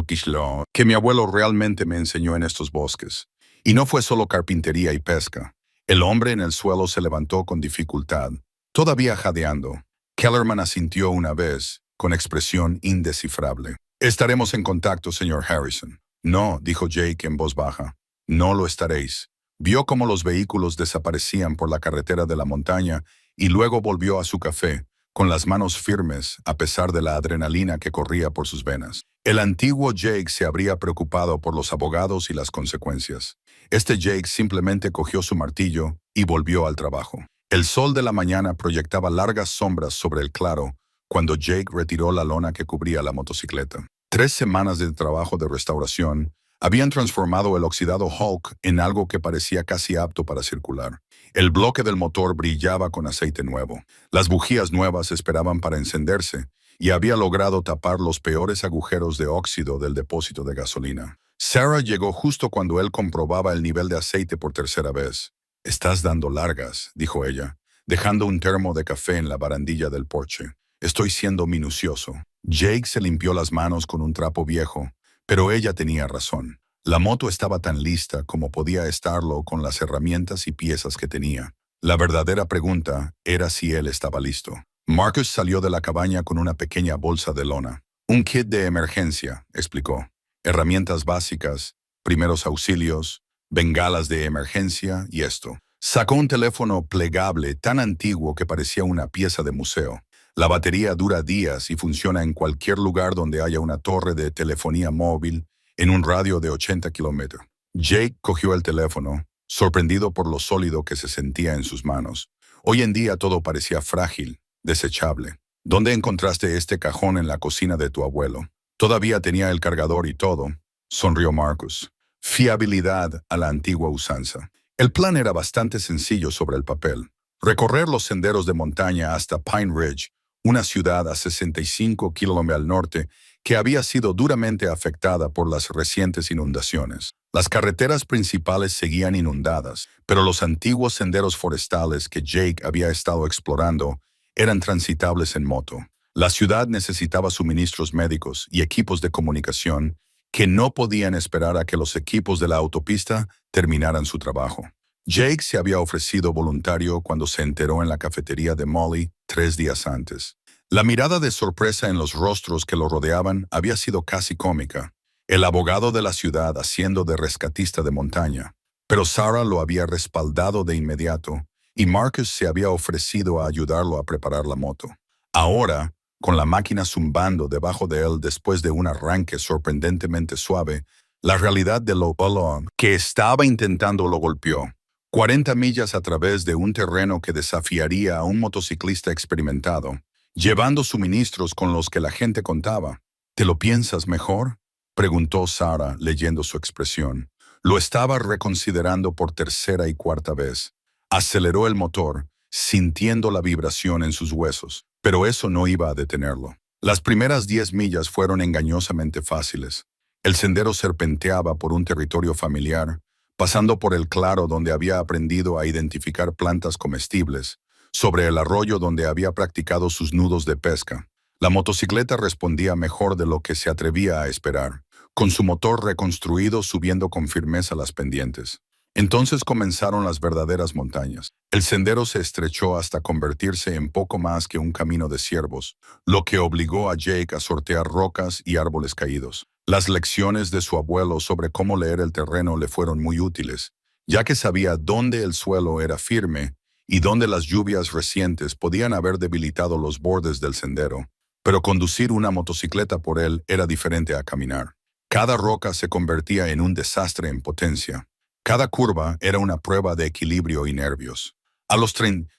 A: que mi abuelo realmente me enseñó en estos bosques. Y no fue solo carpintería y pesca. El hombre en el suelo se levantó con dificultad, todavía jadeando. Kellerman asintió una vez, con expresión indescifrable. Estaremos en contacto, señor Harrison. No, dijo Jake en voz baja. No lo estaréis. Vio cómo los vehículos desaparecían por la carretera de la montaña y luego volvió a su café, con las manos firmes a pesar de la adrenalina que corría por sus venas. El antiguo Jake se habría preocupado por los abogados y las consecuencias. Este Jake simplemente cogió su martillo y volvió al trabajo. El sol de la mañana proyectaba largas sombras sobre el claro cuando Jake retiró la lona que cubría la motocicleta. 3 semanas de trabajo de restauración habían transformado el oxidado Hulk en algo que parecía casi apto para circular. El bloque del motor brillaba con aceite nuevo. Las bujías nuevas esperaban para encenderse y había logrado tapar los peores agujeros de óxido del depósito de gasolina. Sarah llegó justo cuando él comprobaba el nivel de aceite por tercera vez. «Estás dando largas», dijo ella, dejando un termo de café en la barandilla del porche. «Estoy siendo minucioso». Jake se limpió las manos con un trapo viejo, pero ella tenía razón. La moto estaba tan lista como podía estarlo con las herramientas y piezas que tenía. La verdadera pregunta era si él estaba listo. Marcus salió de la cabaña con una pequeña bolsa de lona. «Un kit de emergencia», explicó. «Herramientas básicas, primeros auxilios, bengalas de emergencia y esto». Sacó un teléfono plegable tan antiguo que parecía una pieza de museo. La batería dura días y funciona en cualquier lugar donde haya una torre de telefonía móvil en un radio de 80 kilómetros. Jake cogió el teléfono, sorprendido por lo sólido que se sentía en sus manos. Hoy en día todo parecía frágil, desechable. «¿Dónde encontraste este cajón en la cocina de tu abuelo?» «Todavía tenía el cargador y todo», sonrió Marcus. Fiabilidad a la antigua usanza. El plan era bastante sencillo sobre el papel. Recorrer los senderos de montaña hasta Pine Ridge, una ciudad a 65 kilómetros al norte que había sido duramente afectada por las recientes inundaciones. Las carreteras principales seguían inundadas, pero los antiguos senderos forestales que Jake había estado explorando eran transitables en moto. La ciudad necesitaba suministros médicos y equipos de comunicación que no podían esperar a que los equipos de la autopista terminaran su trabajo. Jake se había ofrecido voluntario cuando se enteró en la cafetería de Molly 3 días antes. La mirada de sorpresa en los rostros que lo rodeaban había sido casi cómica. El abogado de la ciudad haciendo de rescatista de montaña. Pero Sarah lo había respaldado de inmediato y Marcus se había ofrecido a ayudarlo a preparar la moto. Ahora, con la máquina zumbando debajo de él después de un arranque sorprendentemente suave, la realidad de lo que estaba intentando lo golpeó. 40 millas a través de un terreno que desafiaría a un motociclista experimentado, llevando suministros con los que la gente contaba. «¿Te lo piensas mejor?», preguntó Sarah, leyendo su expresión. Lo estaba reconsiderando por tercera y cuarta vez. Aceleró el motor, sintiendo la vibración en sus huesos, pero eso no iba a detenerlo. Las primeras 10 millas fueron engañosamente fáciles. El sendero serpenteaba por un territorio familiar, pasando por el claro donde había aprendido a identificar plantas comestibles, sobre el arroyo donde había practicado sus nudos de pesca. La motocicleta respondía mejor de lo que se atrevía a esperar, con su motor reconstruido subiendo con firmeza las pendientes. Entonces comenzaron las verdaderas montañas. El sendero se estrechó hasta convertirse en poco más que un camino de ciervos, lo que obligó a Jake a sortear rocas y árboles caídos. Las lecciones de su abuelo sobre cómo leer el terreno le fueron muy útiles, ya que sabía dónde el suelo era firme y dónde las lluvias recientes podían haber debilitado los bordes del sendero. Pero conducir una motocicleta por él era diferente a caminar. Cada roca se convertía en un desastre en potencia. Cada curva era una prueba de equilibrio y nervios. A los 30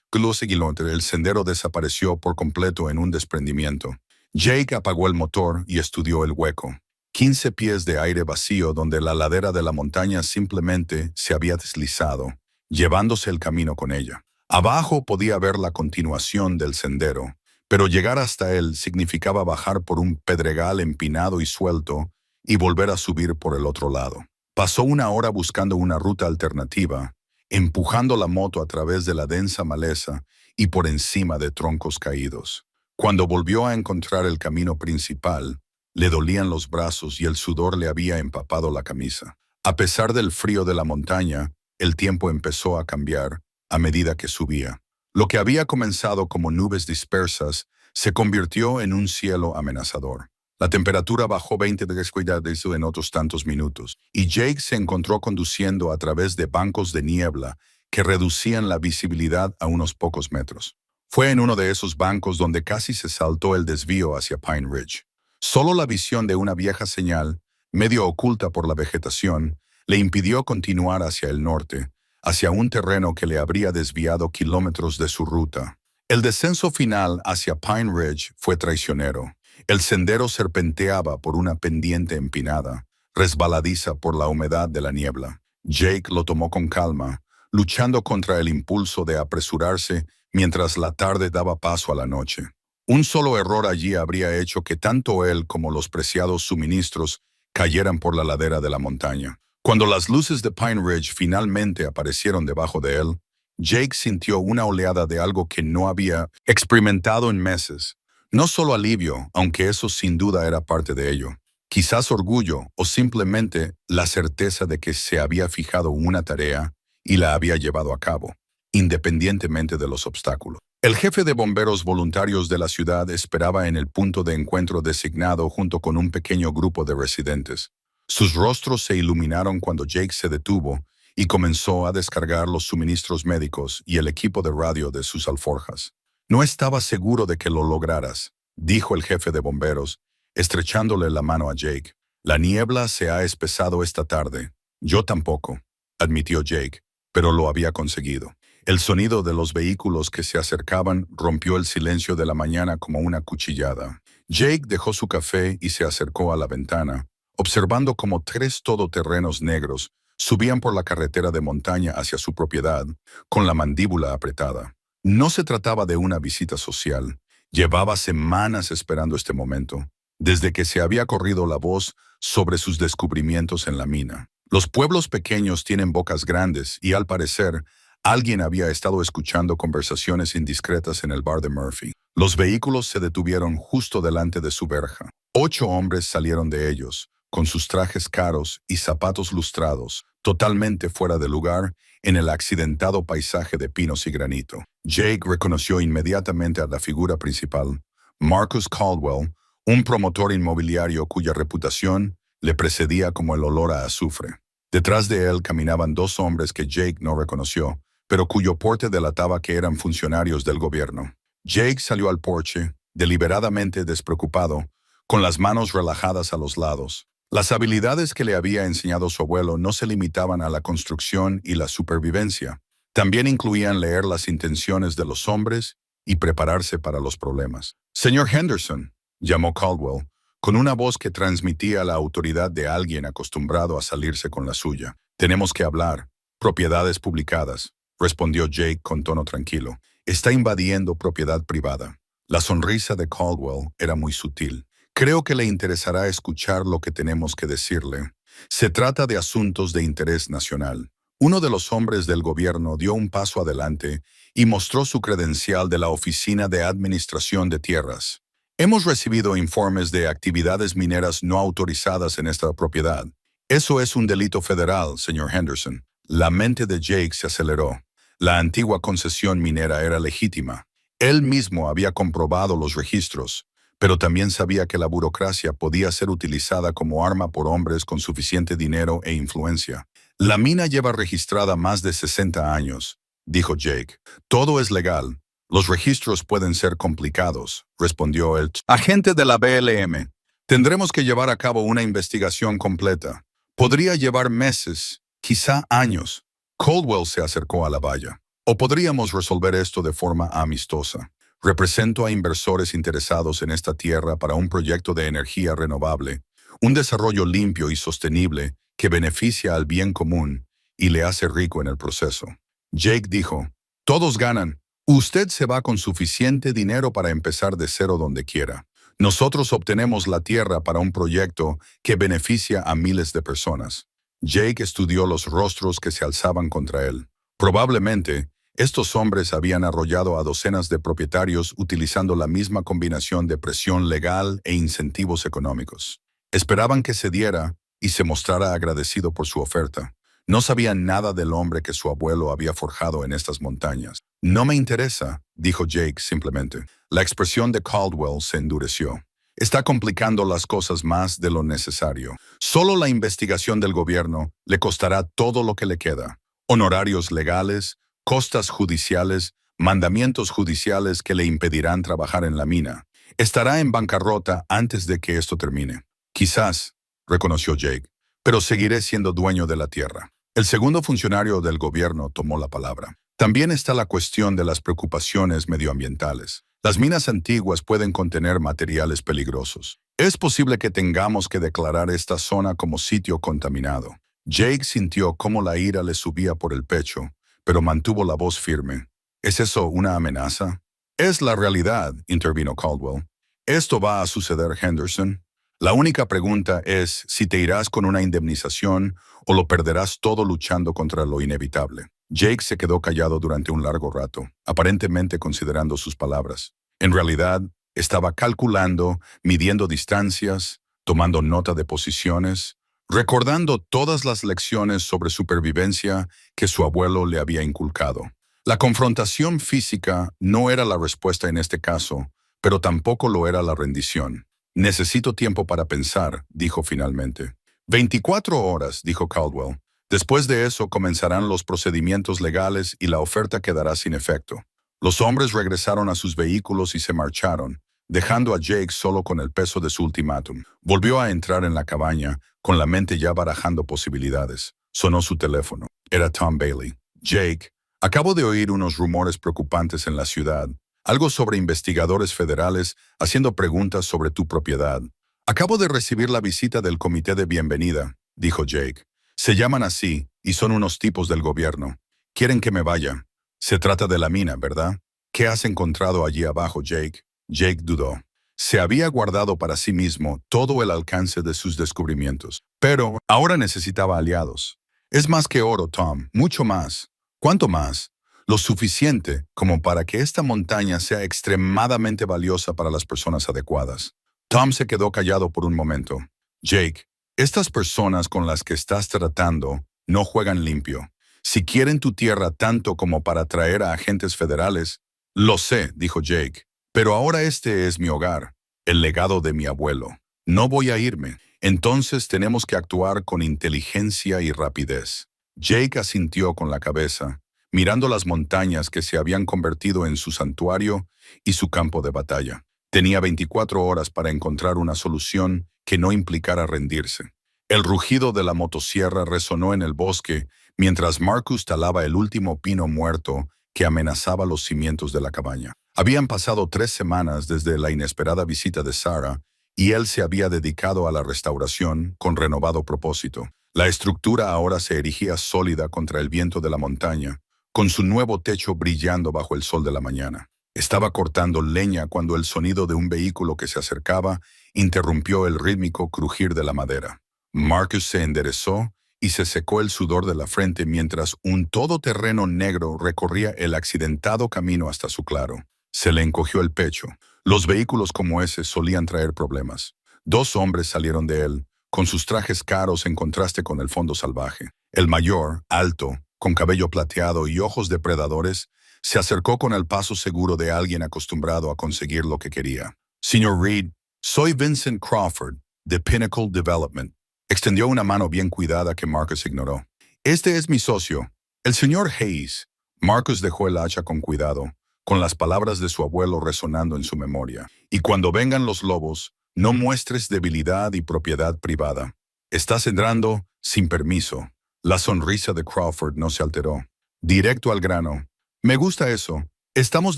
A: kilómetros el sendero desapareció por completo en un desprendimiento. Jake apagó el motor y estudió el hueco. 15 pies de aire vacío donde la ladera de la montaña simplemente se había deslizado, llevándose el camino con ella. Abajo podía ver la continuación del sendero, pero llegar hasta él significaba bajar por un pedregal empinado y suelto y volver a subir por el otro lado. Pasó una hora buscando una ruta alternativa, empujando la moto a través de la densa maleza y por encima de troncos caídos. Cuando volvió a encontrar el camino principal, le dolían los brazos y el sudor le había empapado la camisa. A pesar del frío de la montaña, el tiempo empezó a cambiar a medida que subía. Lo que había comenzado como nubes dispersas se convirtió en un cielo amenazador. La temperatura bajó 20 grados en otros tantos minutos, y Jake se encontró conduciendo a través de bancos de niebla que reducían la visibilidad a unos pocos metros. Fue en uno de esos bancos donde casi se saltó el desvío hacia Pine Ridge. Solo la visión de una vieja señal, medio oculta por la vegetación, le impidió continuar hacia el norte, hacia un terreno que le habría desviado kilómetros de su ruta. El descenso final hacia Pine Ridge fue traicionero. El sendero serpenteaba por una pendiente empinada, resbaladiza por la humedad de la niebla. Jake lo tomó con calma, luchando contra el impulso de apresurarse mientras la tarde daba paso a la noche. Un solo error allí habría hecho que tanto él como los preciados suministros cayeran por la ladera de la montaña. Cuando las luces de Pine Ridge finalmente aparecieron debajo de él, Jake sintió una oleada de algo que no había experimentado en meses. No solo alivio, aunque eso sin duda era parte de ello. Quizás orgullo o simplemente la certeza de que se había fijado una tarea y la había llevado a cabo, independientemente de los obstáculos. El jefe de bomberos voluntarios de la ciudad esperaba en el punto de encuentro designado junto con un pequeño grupo de residentes. Sus rostros se iluminaron cuando Jake se detuvo y comenzó a descargar los suministros médicos y el equipo de radio de sus alforjas. «No estaba seguro de que lo lograras», dijo el jefe de bomberos, estrechándole la mano a Jake. «La niebla se ha espesado esta tarde». «Yo tampoco», admitió Jake, pero lo había conseguido. El sonido de los vehículos que se acercaban rompió el silencio de la mañana como una cuchillada. Jake dejó su café y se acercó a la ventana, observando cómo 3 todoterrenos negros subían por la carretera de montaña hacia su propiedad, con la mandíbula apretada. No se trataba de una visita social. Llevaba semanas esperando este momento, desde que se había corrido la voz sobre sus descubrimientos en la mina. Los pueblos pequeños tienen bocas grandes y, al parecer, alguien había estado escuchando conversaciones indiscretas en el bar de Murphy. Los vehículos se detuvieron justo delante de su verja. 8 hombres salieron de ellos, con sus trajes caros y zapatos lustrados, totalmente fuera de lugar en el accidentado paisaje de pinos y granito. Jake reconoció inmediatamente a la figura principal, Marcus Caldwell, un promotor inmobiliario cuya reputación le precedía como el olor a azufre. Detrás de él caminaban 2 hombres que Jake no reconoció, pero cuyo porte delataba que eran funcionarios del gobierno. Jake salió al porche, deliberadamente despreocupado, con las manos relajadas a los lados. Las habilidades que le había enseñado su abuelo no se limitaban a la construcción y la supervivencia. También incluían leer las intenciones de los hombres y prepararse para los problemas. «Señor Henderson», llamó Caldwell, con una voz que transmitía la autoridad de alguien acostumbrado a salirse con la suya. «Tenemos que hablar. Propiedades publicadas», respondió Jake con tono tranquilo. «Está invadiendo propiedad privada». La sonrisa de Caldwell era muy sutil. «Creo que le interesará escuchar lo que tenemos que decirle. Se trata de asuntos de interés nacional». Uno de los hombres del gobierno dio un paso adelante y mostró su credencial de la Oficina de Administración de Tierras. «Hemos recibido informes de actividades mineras no autorizadas en esta propiedad. Eso es un delito federal, señor Henderson». La mente de Jake se aceleró. La antigua concesión minera era legítima. Él mismo había comprobado los registros, pero también sabía que la burocracia podía ser utilizada como arma por hombres con suficiente dinero e influencia. «La mina lleva registrada más de 60 años», dijo Jake. «Todo es legal. Los registros pueden ser complicados», respondió el agente de la BLM. «Tendremos que llevar a cabo una investigación completa. Podría llevar meses, quizá años». Caldwell se acercó a la valla. «O podríamos resolver esto de forma amistosa. Represento a inversores interesados en esta tierra para un proyecto de energía renovable, un desarrollo limpio y sostenible que beneficia al bien común y le hace rico en el proceso». Jake dijo, «Todos ganan. Usted se va con suficiente dinero para empezar de cero donde quiera. Nosotros obtenemos la tierra para un proyecto que beneficia a miles de personas». Jake estudió los rostros que se alzaban contra él. Probablemente, estos hombres habían arrollado a docenas de propietarios utilizando la misma combinación de presión legal e incentivos económicos. Esperaban que cediera y se mostrara agradecido por su oferta. No sabía nada del hombre que su abuelo había forjado en estas montañas. No me interesa, dijo Jake simplemente. La expresión de Caldwell se endureció. Está complicando las cosas más de lo necesario. Solo la investigación del gobierno le costará todo lo que le queda. Honorarios legales, costas judiciales, mandamientos judiciales que le impedirán trabajar en la mina. Estará en bancarrota antes de que esto termine. Quizás, reconoció Jake, pero seguiré siendo dueño de la tierra. El segundo funcionario del gobierno tomó la palabra. También está la cuestión de las preocupaciones medioambientales. Las minas antiguas pueden contener materiales peligrosos. Es posible que tengamos que declarar esta zona como sitio contaminado. Jake sintió cómo la ira le subía por el pecho, pero mantuvo la voz firme. ¿Es eso una amenaza? Es la realidad, intervino Caldwell. Esto va a suceder, Henderson. La única pregunta es si te irás con una indemnización o lo perderás todo luchando contra lo inevitable. Jake se quedó callado durante un largo rato, aparentemente considerando sus palabras. En realidad, estaba calculando, midiendo distancias, tomando nota de posiciones, recordando todas las lecciones sobre supervivencia que su abuelo le había inculcado. La confrontación física no era la respuesta en este caso, pero tampoco lo era la rendición. Necesito tiempo para pensar, dijo finalmente. 24 horas, dijo Caldwell. Después de eso comenzarán los procedimientos legales y la oferta quedará sin efecto. Los hombres regresaron a sus vehículos y se marcharon, dejando a Jake solo con el peso de su ultimátum. Volvió a entrar en la cabaña, con la mente ya barajando posibilidades. Sonó su teléfono. Era Tom Bailey. Jake, acabo de oír unos rumores preocupantes en la ciudad. Algo sobre investigadores federales haciendo preguntas sobre tu propiedad. Acabo de recibir la visita del comité de bienvenida, dijo Jake. Se llaman así y son unos tipos del gobierno. Quieren que me vaya. Se trata de la mina, ¿verdad? ¿Qué has encontrado allí abajo, Jake? Jake dudó. Se había guardado para sí mismo todo el alcance de sus descubrimientos, pero ahora necesitaba aliados. Es más que oro, Tom, mucho más. ¿Cuánto más? Lo suficiente como para que esta montaña sea extremadamente valiosa para las personas adecuadas. Tom se quedó callado por un momento. Jake, estas personas con las que estás tratando no juegan limpio. Si quieren tu tierra tanto como para traer a agentes federales, lo sé, dijo Jake, pero ahora este es mi hogar, el legado de mi abuelo. No voy a irme. Entonces tenemos que actuar con inteligencia y rapidez. Jake asintió con la cabeza, mirando las montañas que se habían convertido en su santuario y su campo de batalla. Tenía 24 horas para encontrar una solución que no implicara rendirse. El rugido de la motosierra resonó en el bosque mientras Marcus talaba el último pino muerto que amenazaba los cimientos de la cabaña. Habían pasado 3 semanas desde la inesperada visita de Sarah y él se había dedicado a la restauración con renovado propósito. La estructura ahora se erigía sólida contra el viento de la montaña, con su nuevo techo brillando bajo el sol de la mañana. Estaba cortando leña cuando el sonido de un vehículo que se acercaba interrumpió el rítmico crujir de la madera. Marcus se enderezó y se secó el sudor de la frente mientras un todoterreno negro recorría el accidentado camino hasta su claro. Se le encogió el pecho. Los vehículos como ese solían traer problemas. 2 hombres salieron de él, con sus trajes caros en contraste con el fondo salvaje. El mayor, alto, con cabello plateado y ojos depredadores, se acercó con el paso seguro de alguien acostumbrado a conseguir lo que quería. Señor Reed, soy Vincent Crawford, de Pinnacle Development. Extendió una mano bien cuidada que Marcus ignoró. Este es mi socio, el señor Hayes. Marcus dejó el hacha con cuidado, con las palabras de su abuelo resonando en su memoria. Y cuando vengan los lobos, no muestres debilidad y propiedad privada. Estás entrando sin permiso. La sonrisa de Crawford no se alteró. Directo al grano. Me gusta eso. Estamos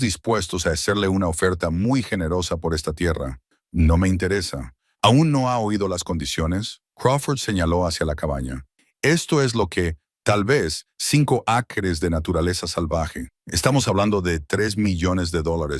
A: dispuestos a hacerle una oferta muy generosa por esta tierra. No me interesa. ¿Aún no ha oído las condiciones? Crawford señaló hacia la cabaña. Esto es lo que, tal vez, 5 acres de naturaleza salvaje. Estamos hablando de $3 millones,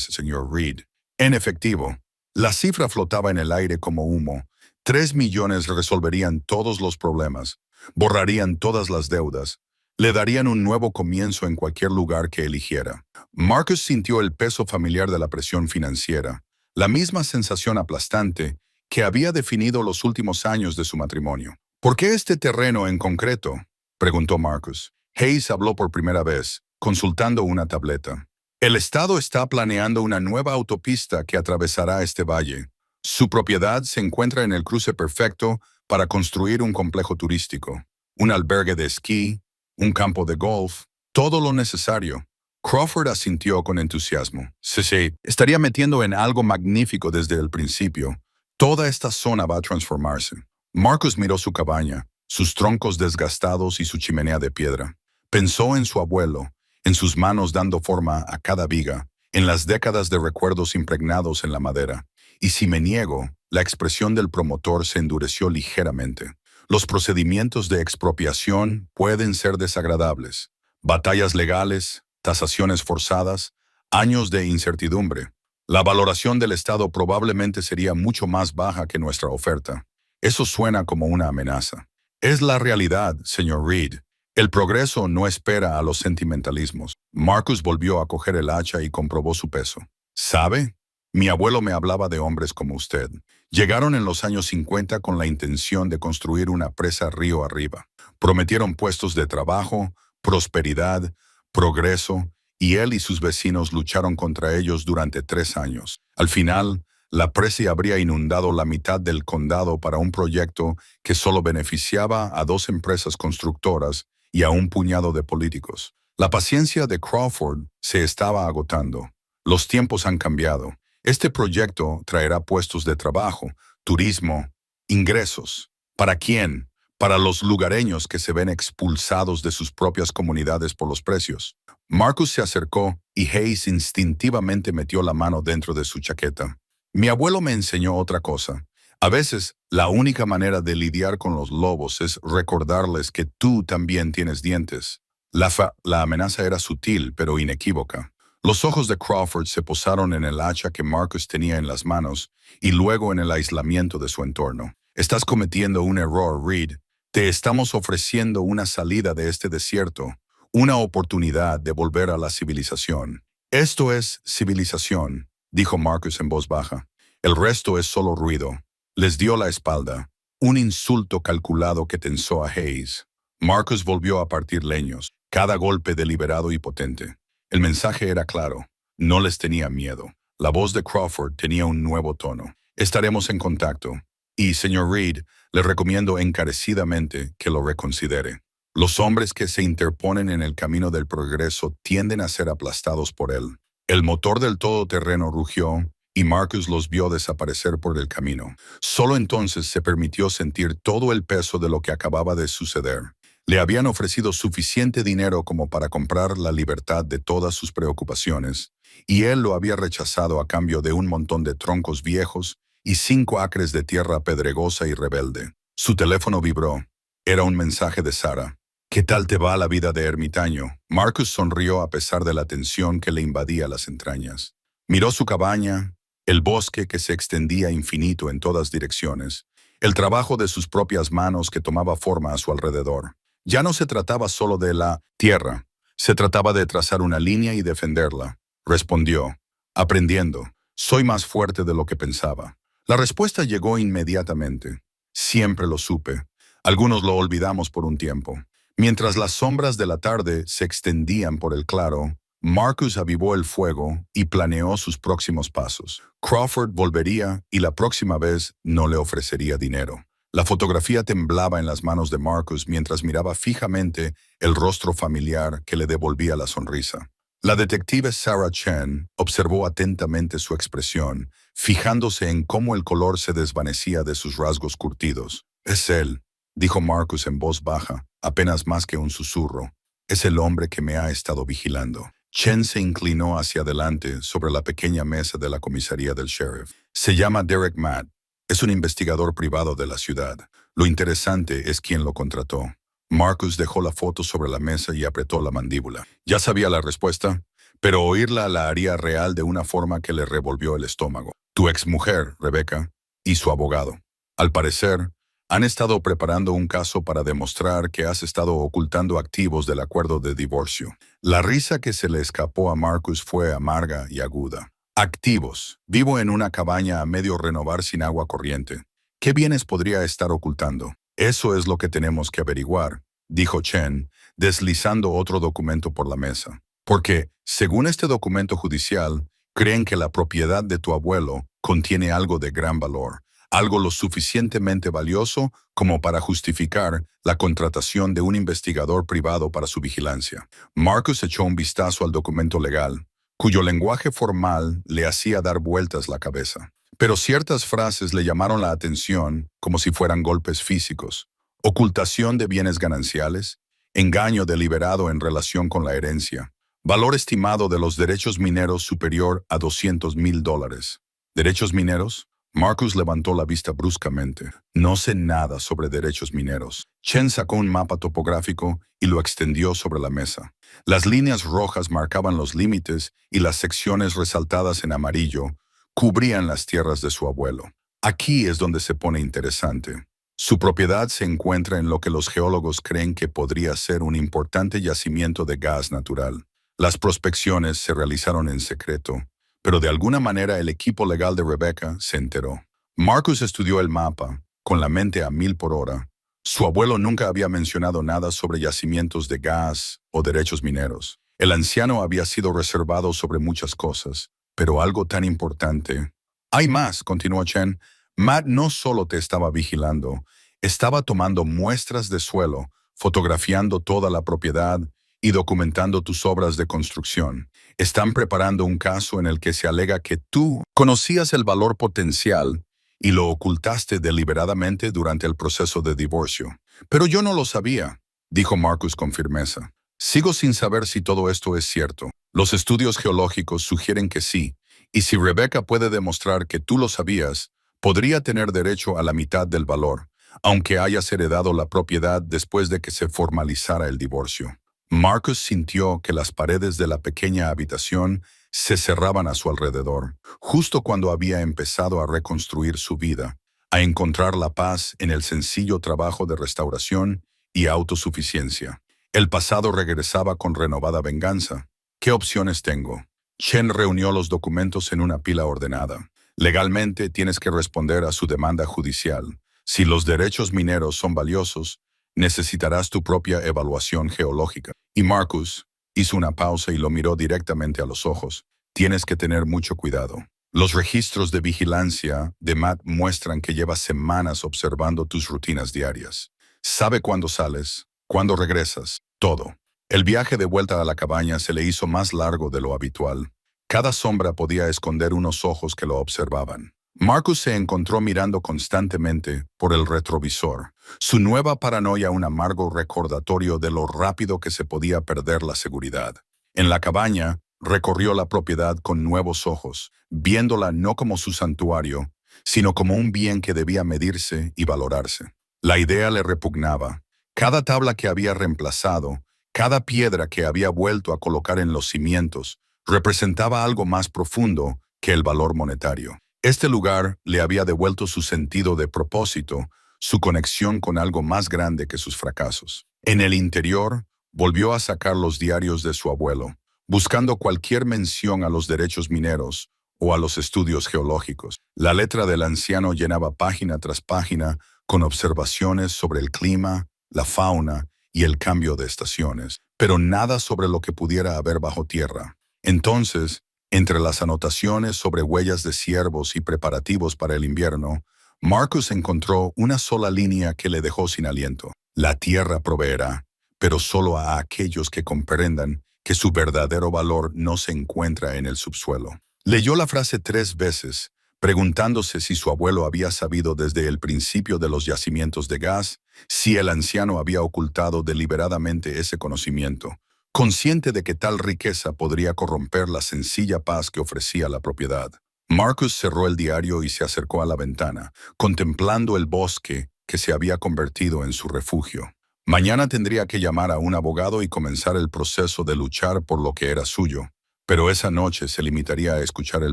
A: señor Reed. En efectivo, la cifra flotaba en el aire como humo. 3 millones resolverían todos los problemas, borrarían todas las deudas, le darían un nuevo comienzo en cualquier lugar que eligiera. Marcus sintió el peso familiar de la presión financiera, la misma sensación aplastante que había definido los últimos años de su matrimonio. ¿Por qué este terreno en concreto?, preguntó Marcus. Hayes habló por primera vez, consultando una tableta. El Estado está planeando una nueva autopista que atravesará este valle. Su propiedad se encuentra en el cruce perfecto para construir un complejo turístico, un albergue de esquí, un campo de golf, todo lo necesario. Crawford asintió con entusiasmo. Sí, estaría metiendo en algo magnífico desde el principio. Toda esta zona va a transformarse. Marcus miró su cabaña, sus troncos desgastados y su chimenea de piedra. Pensó en su abuelo, en sus manos dando forma a cada viga, en las décadas de recuerdos impregnados en la madera. Y si me niego, la expresión del promotor se endureció ligeramente. Los procedimientos de expropiación pueden ser desagradables. Batallas legales, tasaciones forzadas, años de incertidumbre. La valoración del Estado probablemente sería mucho más baja que nuestra oferta. Eso suena como una amenaza. Es la realidad, señor Reed. El progreso no espera a los sentimentalismos. Marcus volvió a coger el hacha y comprobó su peso. ¿Sabe? Mi abuelo me hablaba de hombres como usted. Llegaron en los años 50 con la intención de construir una presa río arriba. Prometieron puestos de trabajo, prosperidad, progreso, y él y sus vecinos lucharon contra ellos durante 3 años. Al final, la presa habría inundado la mitad del condado para un proyecto que solo beneficiaba a 2 empresas constructoras y a un puñado de políticos. La paciencia de Crawford se estaba agotando. Los tiempos han cambiado. Este proyecto traerá puestos de trabajo, turismo, ingresos. ¿Para quién? Para los lugareños que se ven expulsados de sus propias comunidades por los precios. Marcus se acercó y Hayes instintivamente metió la mano dentro de su chaqueta. Mi abuelo me enseñó otra cosa. A veces, la única manera de lidiar con los lobos es recordarles que tú también tienes dientes. La amenaza era sutil, pero inequívoca. Los ojos de Crawford se posaron en el hacha que Marcus tenía en las manos y luego en el aislamiento de su entorno. Estás cometiendo un error, Reed. Te estamos ofreciendo una salida de este desierto, una oportunidad de volver a la civilización. Esto es civilización, dijo Marcus en voz baja. El resto es solo ruido. Les dio la espalda, un insulto calculado que tensó a Hayes. Marcus volvió a partir leños, cada golpe deliberado y potente. El mensaje era claro. No les tenía miedo. La voz de Crawford tenía un nuevo tono. Estaremos en contacto. Y, señor Reed, le recomiendo encarecidamente que lo reconsidere. Los hombres que se interponen en el camino del progreso tienden a ser aplastados por él. El motor del todoterreno rugió y Marcus los vio desaparecer por el camino. Solo entonces se permitió sentir todo el peso de lo que acababa de suceder. Le habían ofrecido suficiente dinero como para comprar la libertad de todas sus preocupaciones, y él lo había rechazado a cambio de un montón de troncos viejos y 5 acres de tierra pedregosa y rebelde. Su teléfono vibró. Era un mensaje de Sara. ¿Qué tal te va la vida de ermitaño? Marcus sonrió a pesar de la tensión que le invadía las entrañas. Miró su cabaña, el bosque que se extendía infinito en todas direcciones, el trabajo de sus propias manos que tomaba forma a su alrededor. Ya no se trataba solo de la tierra, se trataba de trazar una línea y defenderla. Respondió, aprendiendo, soy más fuerte de lo que pensaba. La respuesta llegó inmediatamente. Siempre lo supe. Algunos lo olvidamos por un tiempo. Mientras las sombras de la tarde se extendían por el claro, Marcus avivó el fuego y planeó sus próximos pasos. Crawford volvería y la próxima vez no le ofrecería dinero. La fotografía temblaba en las manos de Marcus mientras miraba fijamente el rostro familiar que le devolvía la sonrisa. La detective Sarah Chen observó atentamente su expresión, fijándose en cómo el color se desvanecía de sus rasgos curtidos. «Es él», dijo Marcus en voz baja, apenas más que un susurro. «Es el hombre que me ha estado vigilando». Chen se inclinó hacia adelante sobre la pequeña mesa de la comisaría del sheriff. «Se llama Derek Matt. Es un investigador privado de la ciudad. Lo interesante es quién lo contrató». Marcus dejó la foto sobre la mesa y apretó la mandíbula. Ya sabía la respuesta, pero oírla la haría real de una forma que le revolvió el estómago. «Tu exmujer, Rebecca, y su abogado. Al parecer, han estado preparando un caso para demostrar que has estado ocultando activos del acuerdo de divorcio». La risa que se le escapó a Marcus fue amarga y aguda. «Activos. Vivo en una cabaña a medio renovar sin agua corriente. ¿Qué bienes podría estar ocultando?» Eso es lo que tenemos que averiguar, dijo Chen, deslizando otro documento por la mesa. Porque, según este documento judicial, creen que la propiedad de tu abuelo contiene algo de gran valor, algo lo suficientemente valioso como para justificar la contratación de un investigador privado para su vigilancia. Marcus echó un vistazo al documento legal, cuyo lenguaje formal le hacía dar vueltas la cabeza. Pero ciertas frases le llamaron la atención como si fueran golpes físicos. Ocultación de bienes gananciales, engaño deliberado en relación con la herencia, valor estimado de los derechos mineros superior a $200,000. ¿Derechos mineros? Marcus levantó la vista bruscamente. No sé nada sobre derechos mineros. Chen sacó un mapa topográfico y lo extendió sobre la mesa. Las líneas rojas marcaban los límites y las secciones resaltadas en amarillo cubrían las tierras de su abuelo. Aquí es donde se pone interesante. Su propiedad se encuentra en lo que los geólogos creen que podría ser un importante yacimiento de gas natural. Las prospecciones se realizaron en secreto, pero de alguna manera el equipo legal de Rebecca se enteró. Marcus estudió el mapa, con la mente a 1000 por hora. Su abuelo nunca había mencionado nada sobre yacimientos de gas o derechos mineros. El anciano había sido reservado sobre muchas cosas, pero algo tan importante. Hay más, continuó Chen. Matt no solo te estaba vigilando, estaba tomando muestras de suelo, fotografiando toda la propiedad y documentando tus obras de construcción. Están preparando un caso en el que se alega que tú conocías el valor potencial y lo ocultaste deliberadamente durante el proceso de divorcio. Pero yo no lo sabía, dijo Marcus con firmeza. Sigo sin saber si todo esto es cierto. Los estudios geológicos sugieren que sí, y si Rebecca puede demostrar que tú lo sabías, podría tener derecho a la mitad del valor, aunque hayas heredado la propiedad después de que se formalizara el divorcio. Marcus sintió que las paredes de la pequeña habitación se cerraban a su alrededor, justo cuando había empezado a reconstruir su vida, a encontrar la paz en el sencillo trabajo de restauración y autosuficiencia. El pasado regresaba con renovada venganza. ¿Qué opciones tengo? Chen reunió los documentos en una pila ordenada. Legalmente tienes que responder a su demanda judicial. Si los derechos mineros son valiosos, necesitarás tu propia evaluación geológica. Y Marcus hizo una pausa y lo miró directamente a los ojos. Tienes que tener mucho cuidado. Los registros de vigilancia de Matt muestran que llevas semanas observando tus rutinas diarias. Sabe cuándo sales, cuándo regresas, todo. El viaje de vuelta a la cabaña se le hizo más largo de lo habitual. Cada sombra podía esconder unos ojos que lo observaban. Marcus se encontró mirando constantemente por el retrovisor. Su nueva paranoia un amargo recordatorio de lo rápido que se podía perder la seguridad. En la cabaña, recorrió la propiedad con nuevos ojos, viéndola no como su santuario, sino como un bien que debía medirse y valorarse. La idea le repugnaba. Cada tabla que había reemplazado, cada piedra que había vuelto a colocar en los cimientos, representaba algo más profundo que el valor monetario. Este lugar le había devuelto su sentido de propósito, su conexión con algo más grande que sus fracasos. En el interior, volvió a sacar los diarios de su abuelo, buscando cualquier mención a los derechos mineros o a los estudios geológicos. La letra del anciano llenaba página tras página con observaciones sobre el clima, la fauna y el cambio de estaciones, pero nada sobre lo que pudiera haber bajo tierra. Entonces, entre las anotaciones sobre huellas de ciervos y preparativos para el invierno, Marcus encontró una sola línea que le dejó sin aliento. La tierra proveerá, pero solo a aquellos que comprendan que su verdadero valor no se encuentra en el subsuelo. Leyó la frase 3 veces, preguntándose si su abuelo había sabido desde el principio de los yacimientos de gas, si el anciano había ocultado deliberadamente ese conocimiento, consciente de que tal riqueza podría corromper la sencilla paz que ofrecía la propiedad. Marcus cerró el diario y se acercó a la ventana, contemplando el bosque que se había convertido en su refugio. Mañana tendría que llamar a un abogado y comenzar el proceso de luchar por lo que era suyo, pero esa noche se limitaría a escuchar el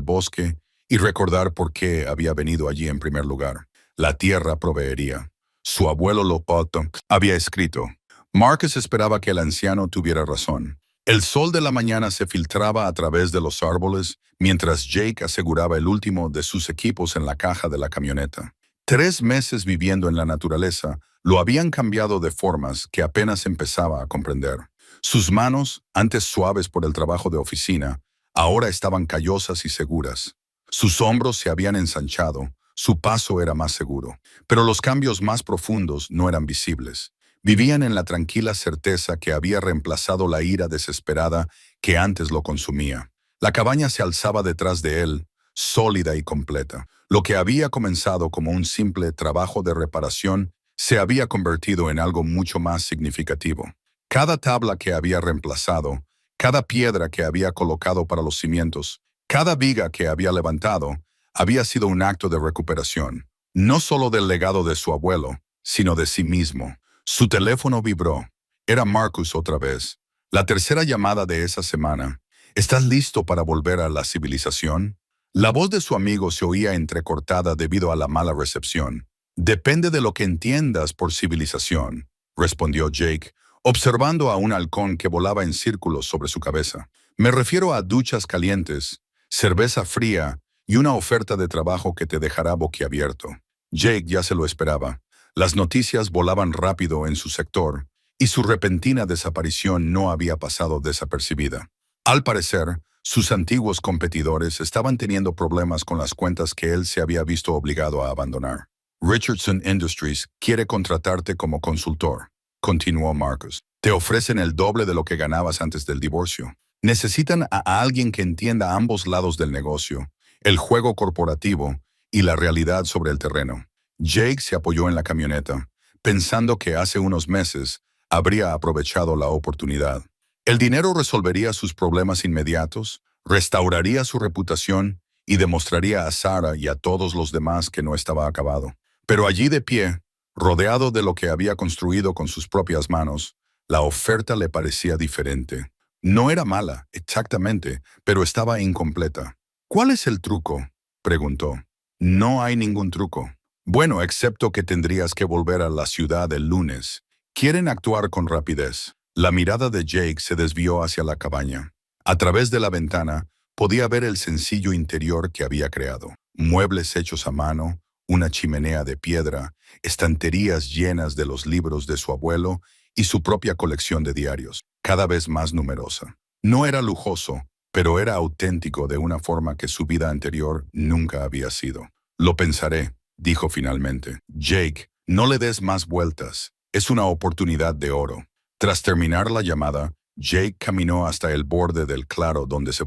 A: bosque y recordar por qué había venido allí en primer lugar. La tierra proveería. Su abuelo Lopoto había escrito. Marcus esperaba que el anciano tuviera razón. El sol de la mañana se filtraba a través de los árboles mientras Jake aseguraba el último de sus equipos en la caja de la camioneta. 3 meses viviendo en la naturaleza lo habían cambiado de formas que apenas empezaba a comprender. Sus manos, antes suaves por el trabajo de oficina, ahora estaban callosas y seguras. Sus hombros se habían ensanchado, su paso era más seguro. Pero los cambios más profundos no eran visibles. Vivían en la tranquila certeza que había reemplazado la ira desesperada que antes lo consumía. La cabaña se alzaba detrás de él, sólida y completa. Lo que había comenzado como un simple trabajo de reparación se había convertido en algo mucho más significativo. Cada tabla que había reemplazado, cada piedra que había colocado para los cimientos, cada viga que había levantado, había sido un acto de recuperación, no solo del legado de su abuelo, sino de sí mismo. Su teléfono vibró. Era Marcus otra vez. La tercera llamada de esa semana. ¿Estás listo para volver a la civilización? La voz de su amigo se oía entrecortada debido a la mala recepción. Depende de lo que entiendas por civilización, respondió Jake, observando a un halcón que volaba en círculos sobre su cabeza. Me refiero a duchas calientes, cerveza fría y una oferta de trabajo que te dejará boquiabierto. Jake ya se lo esperaba. Las noticias volaban rápido en su sector y su repentina desaparición no había pasado desapercibida. Al parecer, sus antiguos competidores estaban teniendo problemas con las cuentas que él se había visto obligado a abandonar. Richardson Industries quiere contratarte como consultor, continuó Marcus. Te ofrecen el doble de lo que ganabas antes del divorcio. Necesitan a alguien que entienda ambos lados del negocio, el juego corporativo y la realidad sobre el terreno. Jake se apoyó en la camioneta, pensando que hace unos meses habría aprovechado la oportunidad. El dinero resolvería sus problemas inmediatos, restauraría su reputación y demostraría a Sarah y a todos los demás que no estaba acabado. Pero allí de pie, rodeado de lo que había construido con sus propias manos, la oferta le parecía diferente. No era mala, exactamente, pero estaba incompleta. ¿Cuál es el truco?, preguntó. No hay ningún truco. Bueno, excepto que tendrías que volver a la ciudad el lunes. Quieren actuar con rapidez. La mirada de Jake se desvió hacia la cabaña. A través de la ventana, podía ver el sencillo interior que había creado. Muebles hechos a mano, una chimenea de piedra, estanterías llenas de los libros de su abuelo y su propia colección de diarios, cada vez más numerosa. No era lujoso, pero era auténtico de una forma que su vida anterior nunca había sido. Lo pensaré, dijo finalmente. Jake, no le des más vueltas. Es una oportunidad de oro. Tras terminar la llamada, Jake caminó hasta el borde del claro donde se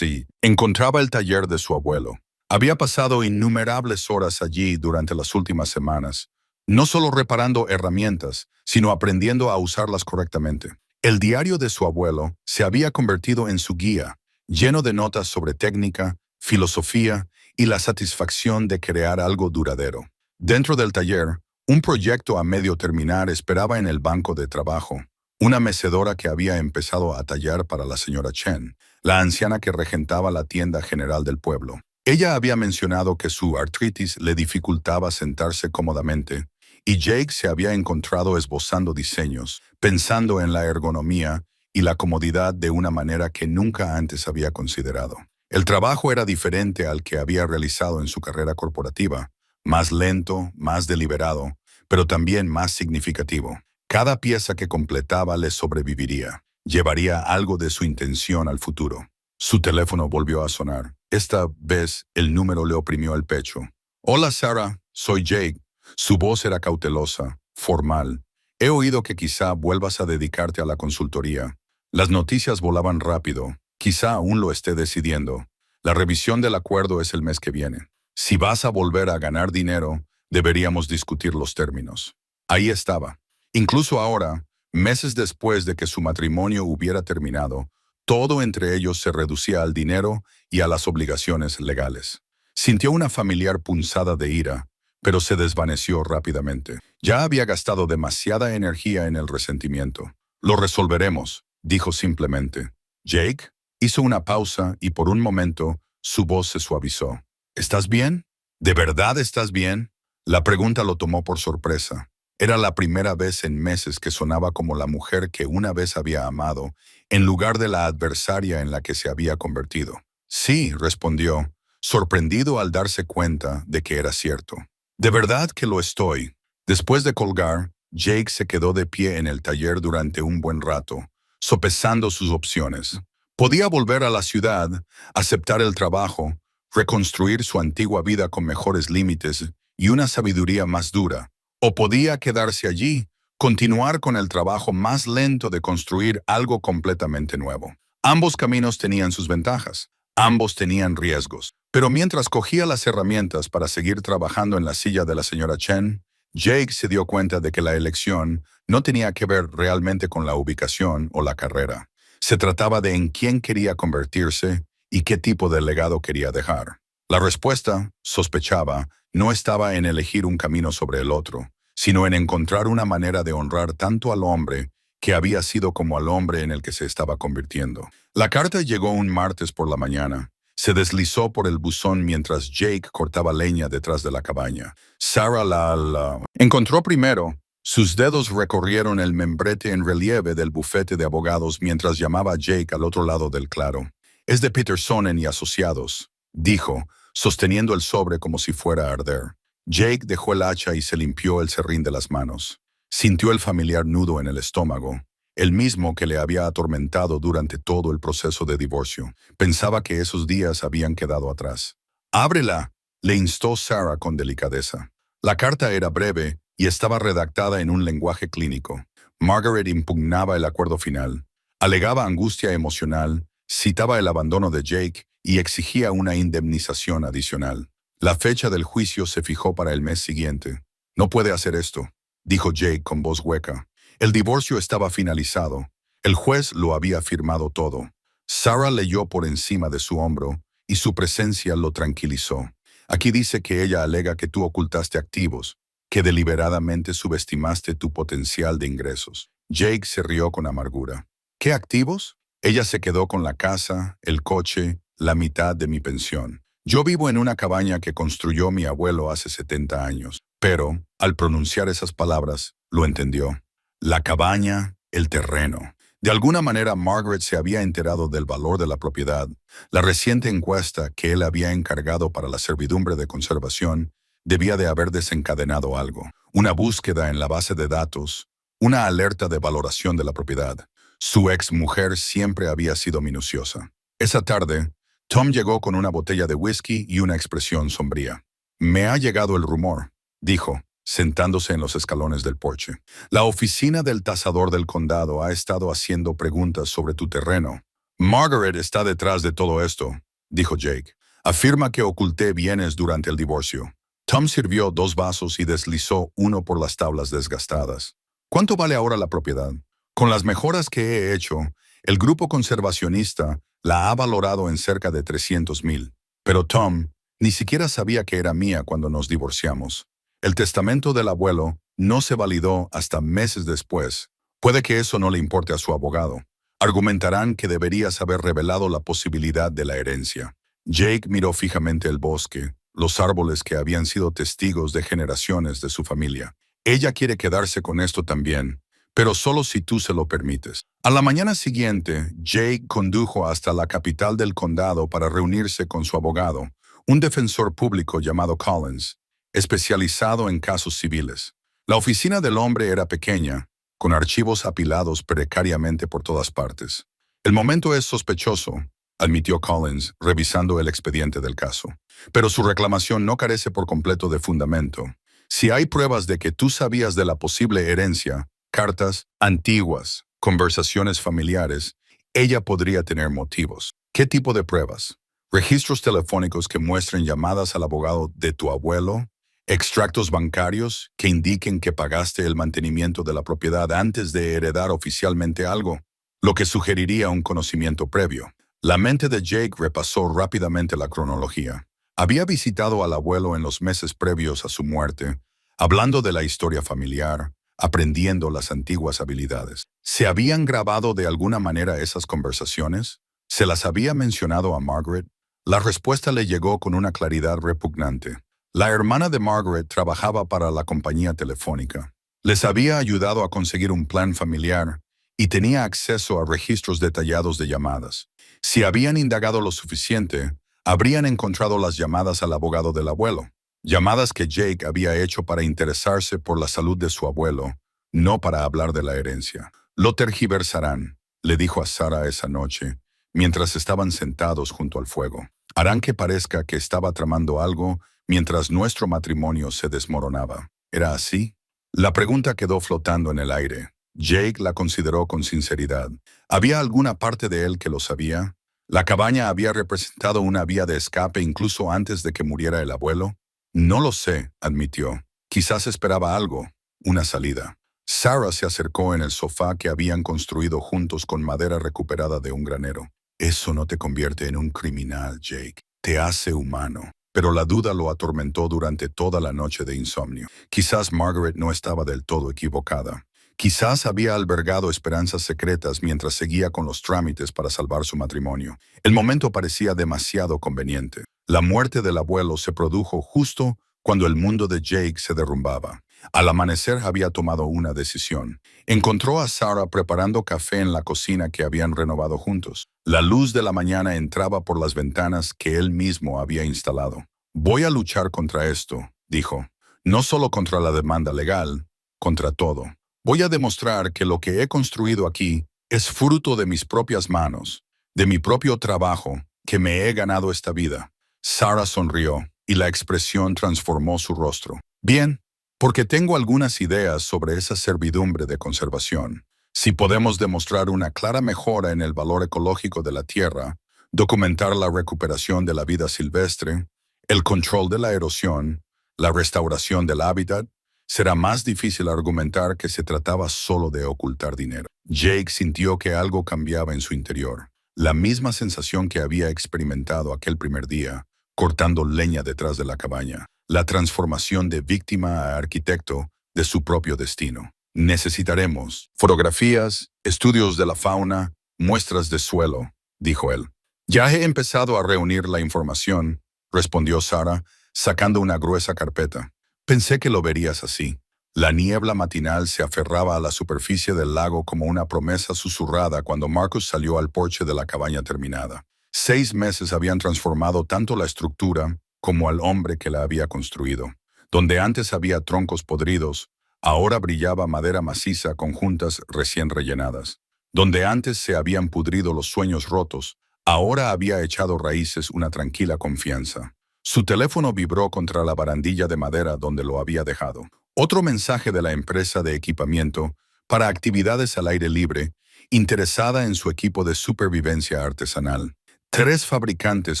A: encontraba el taller de su abuelo. Había pasado innumerables horas allí durante las últimas semanas, no solo reparando herramientas, sino aprendiendo a usarlas correctamente. El diario de su abuelo se había convertido en su guía, lleno de notas sobre técnica, filosofía y la satisfacción de crear algo duradero. Dentro del taller, un proyecto a medio terminar esperaba en el banco de trabajo. Una mecedora que había empezado a tallar para la señora Chen, la anciana que regentaba la tienda general del pueblo. Ella había mencionado que su artritis le dificultaba sentarse cómodamente, y Jake se había encontrado esbozando diseños, pensando en la ergonomía y la comodidad de una manera que nunca antes había considerado. El trabajo era diferente al que había realizado en su carrera corporativa, más lento, más deliberado, pero también más significativo. Cada pieza que completaba le sobreviviría, llevaría algo de su intención al futuro. Su teléfono volvió a sonar. Esta vez el número le oprimió el pecho. Hola Sarah, soy Jake. Su voz era cautelosa, formal. He oído que quizá vuelvas a dedicarte a la consultoría. Las noticias volaban rápido. Quizá aún lo esté decidiendo. La revisión del acuerdo es el mes que viene. Si vas a volver a ganar dinero, deberíamos discutir los términos. Ahí estaba. Incluso ahora, meses después de que su matrimonio hubiera terminado, todo entre ellos se reducía al dinero y a las obligaciones legales. Sintió una familiar punzada de ira, pero se desvaneció rápidamente. Ya había gastado demasiada energía en el resentimiento. Lo resolveremos, dijo simplemente. Jake hizo una pausa y por un momento su voz se suavizó. ¿Estás bien? ¿De verdad estás bien? La pregunta lo tomó por sorpresa. Era la primera vez en meses que sonaba como la mujer que una vez había amado, en lugar de la adversaria en la que se había convertido. Sí, respondió, sorprendido al darse cuenta de que era cierto. De verdad que lo estoy. Después de colgar, Jake se quedó de pie en el taller durante un buen rato, sopesando sus opciones. Podía volver a la ciudad, aceptar el trabajo, reconstruir su antigua vida con mejores límites y una sabiduría más dura. O podía quedarse allí, continuar con el trabajo más lento de construir algo completamente nuevo. Ambos caminos tenían sus ventajas. Ambos tenían riesgos. Pero mientras cogía las herramientas para seguir trabajando en la silla de la señora Chen, Jake se dio cuenta de que la elección no tenía que ver realmente con la ubicación o la carrera. Se trataba de en quién quería convertirse y qué tipo de legado quería dejar. La respuesta, sospechaba, no estaba en elegir un camino sobre el otro, sino en encontrar una manera de honrar tanto al hombre que había sido como al hombre en el que se estaba convirtiendo. La carta llegó un martes por la mañana. Se deslizó por el buzón mientras Jake cortaba leña detrás de la cabaña. Sarah la encontró primero. Sus dedos recorrieron el membrete en relieve del bufete de abogados mientras llamaba a Jake al otro lado del claro. «Es de Petersonen y Asociados», dijo, sosteniendo el sobre como si fuera a arder. Jake dejó el hacha y se limpió el serrín de las manos. Sintió el familiar nudo en el estómago, el mismo que le había atormentado durante todo el proceso de divorcio. Pensaba que esos días habían quedado atrás. «Ábrela», le instó Sarah con delicadeza. La carta era breve y estaba redactada en un lenguaje clínico. Margaret impugnaba el acuerdo final, alegaba angustia emocional, citaba el abandono de Jake y exigía una indemnización adicional. La fecha del juicio se fijó para el mes siguiente. «No puede hacer esto», dijo Jake con voz hueca. El divorcio estaba finalizado. El juez lo había firmado todo. Sarah leyó por encima de su hombro y su presencia lo tranquilizó. «Aquí dice que ella alega que tú ocultaste activos, que deliberadamente subestimaste tu potencial de ingresos». Jake se rió con amargura. «¿Qué activos?» «Ella se quedó con la casa, el coche, la mitad de mi pensión. Yo vivo en una cabaña que construyó mi abuelo hace 70 años». Pero, al pronunciar esas palabras, lo entendió. La cabaña, el terreno. De alguna manera Margaret se había enterado del valor de la propiedad. La reciente encuesta que él había encargado para la servidumbre de conservación debía de haber desencadenado algo. Una búsqueda en la base de datos, una alerta de valoración de la propiedad. Su ex mujer siempre había sido minuciosa. Esa tarde, Tom llegó con una botella de whisky y una expresión sombría. «Me ha llegado el rumor», dijo, sentándose en los escalones del porche. «La oficina del tasador del condado ha estado haciendo preguntas sobre tu terreno». «Margaret está detrás de todo esto», dijo Jake. «Afirma que oculté bienes durante el divorcio». Tom sirvió 2 vasos y deslizó uno por las tablas desgastadas. «¿Cuánto vale ahora la propiedad?» «Con las mejoras que he hecho, el grupo conservacionista la ha valorado en cerca de 300,000. Pero Tom ni siquiera sabía que era mía cuando nos divorciamos. El testamento del abuelo no se validó hasta meses después. Puede que eso no le importe a su abogado. Argumentarán que deberías haber revelado la posibilidad de la herencia». Jake miró fijamente el bosque, los árboles que habían sido testigos de generaciones de su familia. «Ella quiere quedarse con esto también, pero solo si tú se lo permites». A la mañana siguiente, Jake condujo hasta la capital del condado para reunirse con su abogado, un defensor público llamado Collins, especializado en casos civiles. La oficina del hombre era pequeña, con archivos apilados precariamente por todas partes. «El momento es sospechoso», admitió Collins, revisando el expediente del caso. «Pero su reclamación no carece por completo de fundamento. Si hay pruebas de que tú sabías de la posible herencia, cartas antiguas, conversaciones familiares, ella podría tener motivos». «¿Qué tipo de pruebas?» «Registros telefónicos que muestren llamadas al abogado de tu abuelo, extractos bancarios que indiquen que pagaste el mantenimiento de la propiedad antes de heredar oficialmente algo, lo que sugeriría un conocimiento previo». La mente de Jake repasó rápidamente la cronología. Había visitado al abuelo en los meses previos a su muerte, hablando de la historia familiar, aprendiendo las antiguas habilidades. ¿Se habían grabado de alguna manera esas conversaciones? ¿Se las había mencionado a Margaret? La respuesta le llegó con una claridad repugnante. La hermana de Margaret trabajaba para la compañía telefónica. Les había ayudado a conseguir un plan familiar y tenía acceso a registros detallados de llamadas. Si habían indagado lo suficiente, habrían encontrado las llamadas al abogado del abuelo. Llamadas que Jake había hecho para interesarse por la salud de su abuelo, no para hablar de la herencia. Lo tergiversarán, le dijo a Sarah esa noche, mientras estaban sentados junto al fuego. Harán que parezca que estaba tramando algo mientras nuestro matrimonio se desmoronaba. ¿Era así? La pregunta quedó flotando en el aire. Jake la consideró con sinceridad. ¿Había alguna parte de él que lo sabía? ¿La cabaña había representado una vía de escape incluso antes de que muriera el abuelo? No lo sé, admitió. Quizás esperaba algo, una salida. Sarah se acercó en el sofá que habían construido juntos con madera recuperada de un granero. Eso no te convierte en un criminal, Jake. Te hace humano. Pero la duda lo atormentó durante toda la noche de insomnio. Quizás Margaret no estaba del todo equivocada. Quizás había albergado esperanzas secretas mientras seguía con los trámites para salvar su matrimonio. El momento parecía demasiado conveniente. La muerte del abuelo se produjo justo cuando el mundo de Jake se derrumbaba. Al amanecer había tomado una decisión. Encontró a Sarah preparando café en la cocina que habían renovado juntos. La luz de la mañana entraba por las ventanas que él mismo había instalado. Voy a luchar contra esto, dijo. No solo contra la demanda legal, contra todo. Voy a demostrar que lo que he construido aquí es fruto de mis propias manos, de mi propio trabajo, que me he ganado esta vida. Sarah sonrió y la expresión transformó su rostro. Bien, porque tengo algunas ideas sobre esa servidumbre de conservación. Si podemos demostrar una clara mejora en el valor ecológico de la tierra, documentar la recuperación de la vida silvestre, el control de la erosión, la restauración del hábitat, será más difícil argumentar que se trataba solo de ocultar dinero. Jake sintió que algo cambiaba en su interior, la misma sensación que había experimentado aquel primer día, cortando leña detrás de la cabaña, la transformación de víctima a arquitecto de su propio destino. Necesitaremos fotografías, estudios de la fauna, muestras de suelo, dijo él. Ya he empezado a reunir la información, respondió Sarah, sacando una gruesa carpeta. Pensé que lo verías así. La niebla matinal se aferraba a la superficie del lago como una promesa susurrada cuando Marcus salió al porche de la cabaña terminada. 6 meses habían transformado tanto la estructura como al hombre que la había construido. Donde antes había troncos podridos, ahora brillaba madera maciza con juntas recién rellenadas. Donde antes se habían pudrido los sueños rotos, ahora había echado raíces una tranquila confianza. Su teléfono vibró contra la barandilla de madera donde lo había dejado. Otro mensaje de la empresa de equipamiento para actividades al aire libre, interesada en su equipo de supervivencia artesanal. 3 fabricantes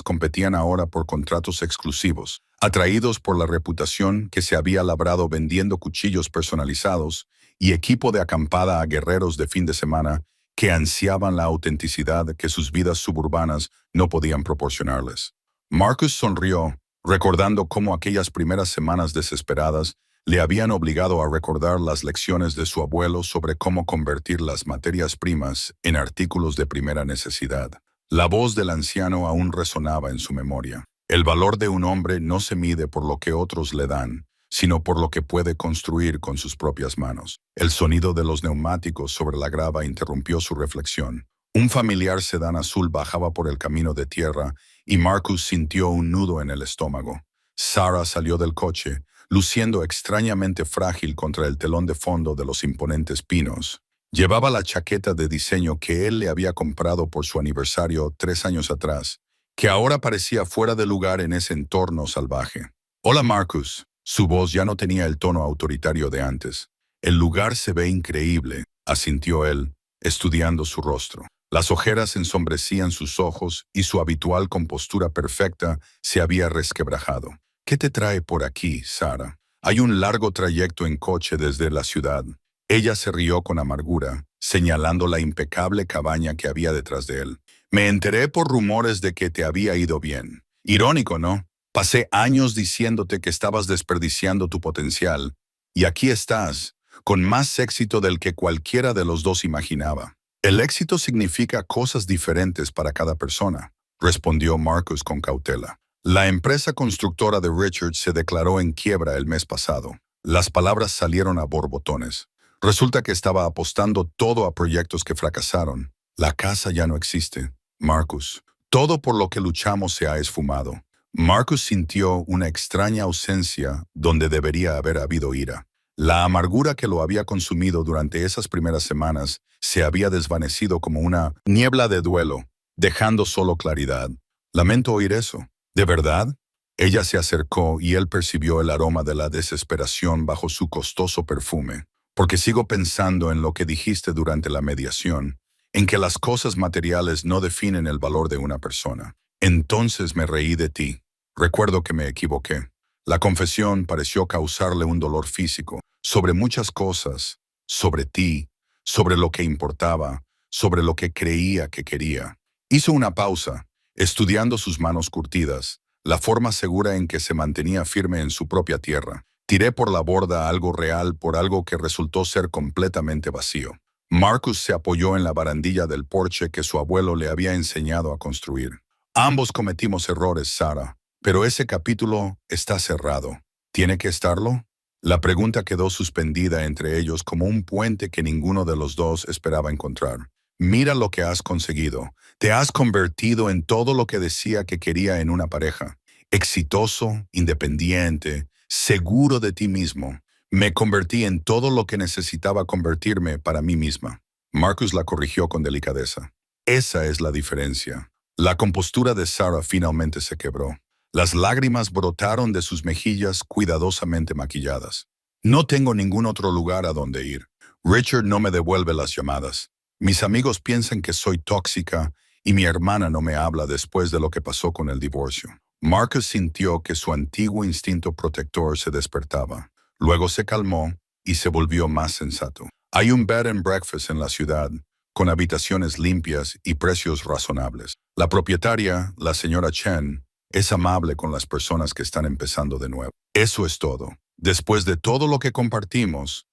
A: competían ahora por contratos exclusivos, atraídos por la reputación que se había labrado vendiendo cuchillos personalizados y equipo de acampada a guerreros de fin de semana que ansiaban la autenticidad que sus vidas suburbanas no podían proporcionarles. Marcus sonrió, recordando cómo aquellas primeras semanas desesperadas le habían obligado a recordar las lecciones de su abuelo sobre cómo convertir las materias primas en artículos de primera necesidad. La voz del anciano aún resonaba en su memoria. El valor de un hombre no se mide por lo que otros le dan, sino por lo que puede construir con sus propias manos. El sonido de los neumáticos sobre la grava interrumpió su reflexión. Un familiar sedán azul bajaba por el camino de tierra y Marcus sintió un nudo en el estómago. Sarah salió del coche, luciendo extrañamente frágil contra el telón de fondo de los imponentes pinos. Llevaba la chaqueta de diseño que él le había comprado por su aniversario 3 años atrás, que ahora parecía fuera de lugar en ese entorno salvaje. Hola Marcus. Su voz ya no tenía el tono autoritario de antes. El lugar se ve increíble, asintió él, estudiando su rostro. Las ojeras ensombrecían sus ojos y su habitual compostura perfecta se había resquebrajado. ¿Qué te trae por aquí, Sarah? Hay un largo trayecto en coche desde la ciudad. Ella se rió con amargura, señalando la impecable cabaña que había detrás de él. Me enteré por rumores de que te había ido bien. Irónico, ¿no? Pasé años diciéndote que estabas desperdiciando tu potencial, y aquí estás, con más éxito del que cualquiera de los dos imaginaba. El éxito significa cosas diferentes para cada persona, respondió Marcus con cautela. La empresa constructora de Richard se declaró en quiebra el mes pasado. Las palabras salieron a borbotones. Resulta que estaba apostando todo a proyectos que fracasaron. La casa ya no existe, Marcus. Todo por lo que luchamos se ha esfumado. Marcus sintió una extraña ausencia donde debería haber habido ira. La amargura que lo había consumido durante esas primeras semanas se había desvanecido como una niebla de duelo, dejando solo claridad. Lamento oír eso. ¿De verdad? Ella se acercó y él percibió el aroma de la desesperación bajo su costoso perfume. Porque sigo pensando en lo que dijiste durante la mediación, en que las cosas materiales no definen el valor de una persona. Entonces me reí de ti. Recuerdo que me equivoqué. La confesión pareció causarle un dolor físico, sobre muchas cosas, sobre ti, sobre lo que importaba, sobre lo que creía que quería. Hizo una pausa, estudiando sus manos curtidas, la forma segura en que se mantenía firme en su propia tierra. Tiré por la borda algo real por algo que resultó ser completamente vacío. Marcus se apoyó en la barandilla del porche que su abuelo le había enseñado a construir. Ambos cometimos errores, Sarah, pero ese capítulo está cerrado. ¿Tiene que estarlo? La pregunta quedó suspendida entre ellos como un puente que ninguno de los dos esperaba encontrar. Mira lo que has conseguido. Te has convertido en todo lo que decía que quería en una pareja. Exitoso, independiente, seguro de ti mismo. Me convertí en todo lo que necesitaba convertirme para mí misma. Marcus la corrigió con delicadeza. Esa es la diferencia. La compostura de Sarah finalmente se quebró. Las lágrimas brotaron de sus mejillas cuidadosamente maquilladas. No tengo ningún otro lugar a donde ir. Richard no me devuelve las llamadas. Mis amigos piensan que soy tóxica y mi hermana no me habla después de lo que pasó con el divorcio. Marcus sintió que su antiguo instinto protector se despertaba. Luego se calmó y se volvió más sensato. Hay un bed and breakfast en la ciudad, con habitaciones limpias y precios razonables. La propietaria, la señora Chen, es amable con las personas que están empezando de nuevo. Eso es todo. Después de todo lo que compartimos,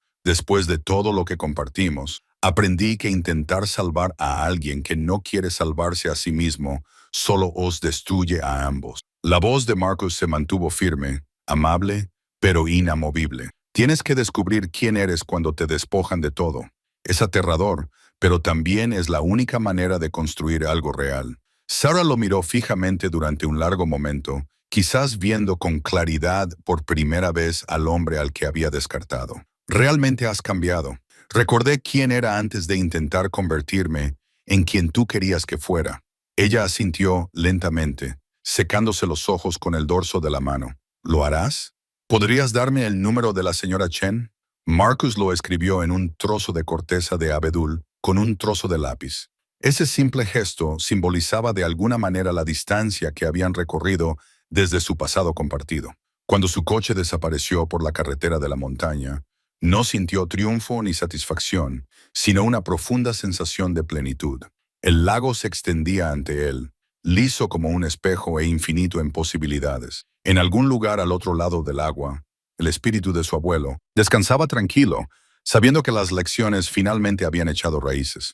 A: aprendí que intentar salvar a alguien que no quiere salvarse a sí mismo solo os destruye a ambos. La voz de Marcus se mantuvo firme, amable, pero inamovible. Tienes que descubrir quién eres cuando te despojan de todo. Es aterrador, pero también es la única manera de construir algo real. Sarah lo miró fijamente durante un largo momento, quizás viendo con claridad por primera vez al hombre al que había descartado. Realmente has cambiado. Recordé quién era antes de intentar convertirme en quien tú querías que fuera. Ella asintió lentamente, secándose los ojos con el dorso de la mano. ¿Lo harás? ¿Podrías darme el número de la señora Chen? Marcus lo escribió en un trozo de corteza de abedul con un trozo de lápiz. Ese simple gesto simbolizaba de alguna manera la distancia que habían recorrido desde su pasado compartido. Cuando su coche desapareció por la carretera de la montaña, no sintió triunfo ni satisfacción, sino una profunda sensación de plenitud. El lago se extendía ante él, liso como un espejo e infinito en posibilidades. En algún lugar al otro lado del agua, el espíritu de su abuelo descansaba tranquilo, sabiendo que las lecciones finalmente habían echado raíces.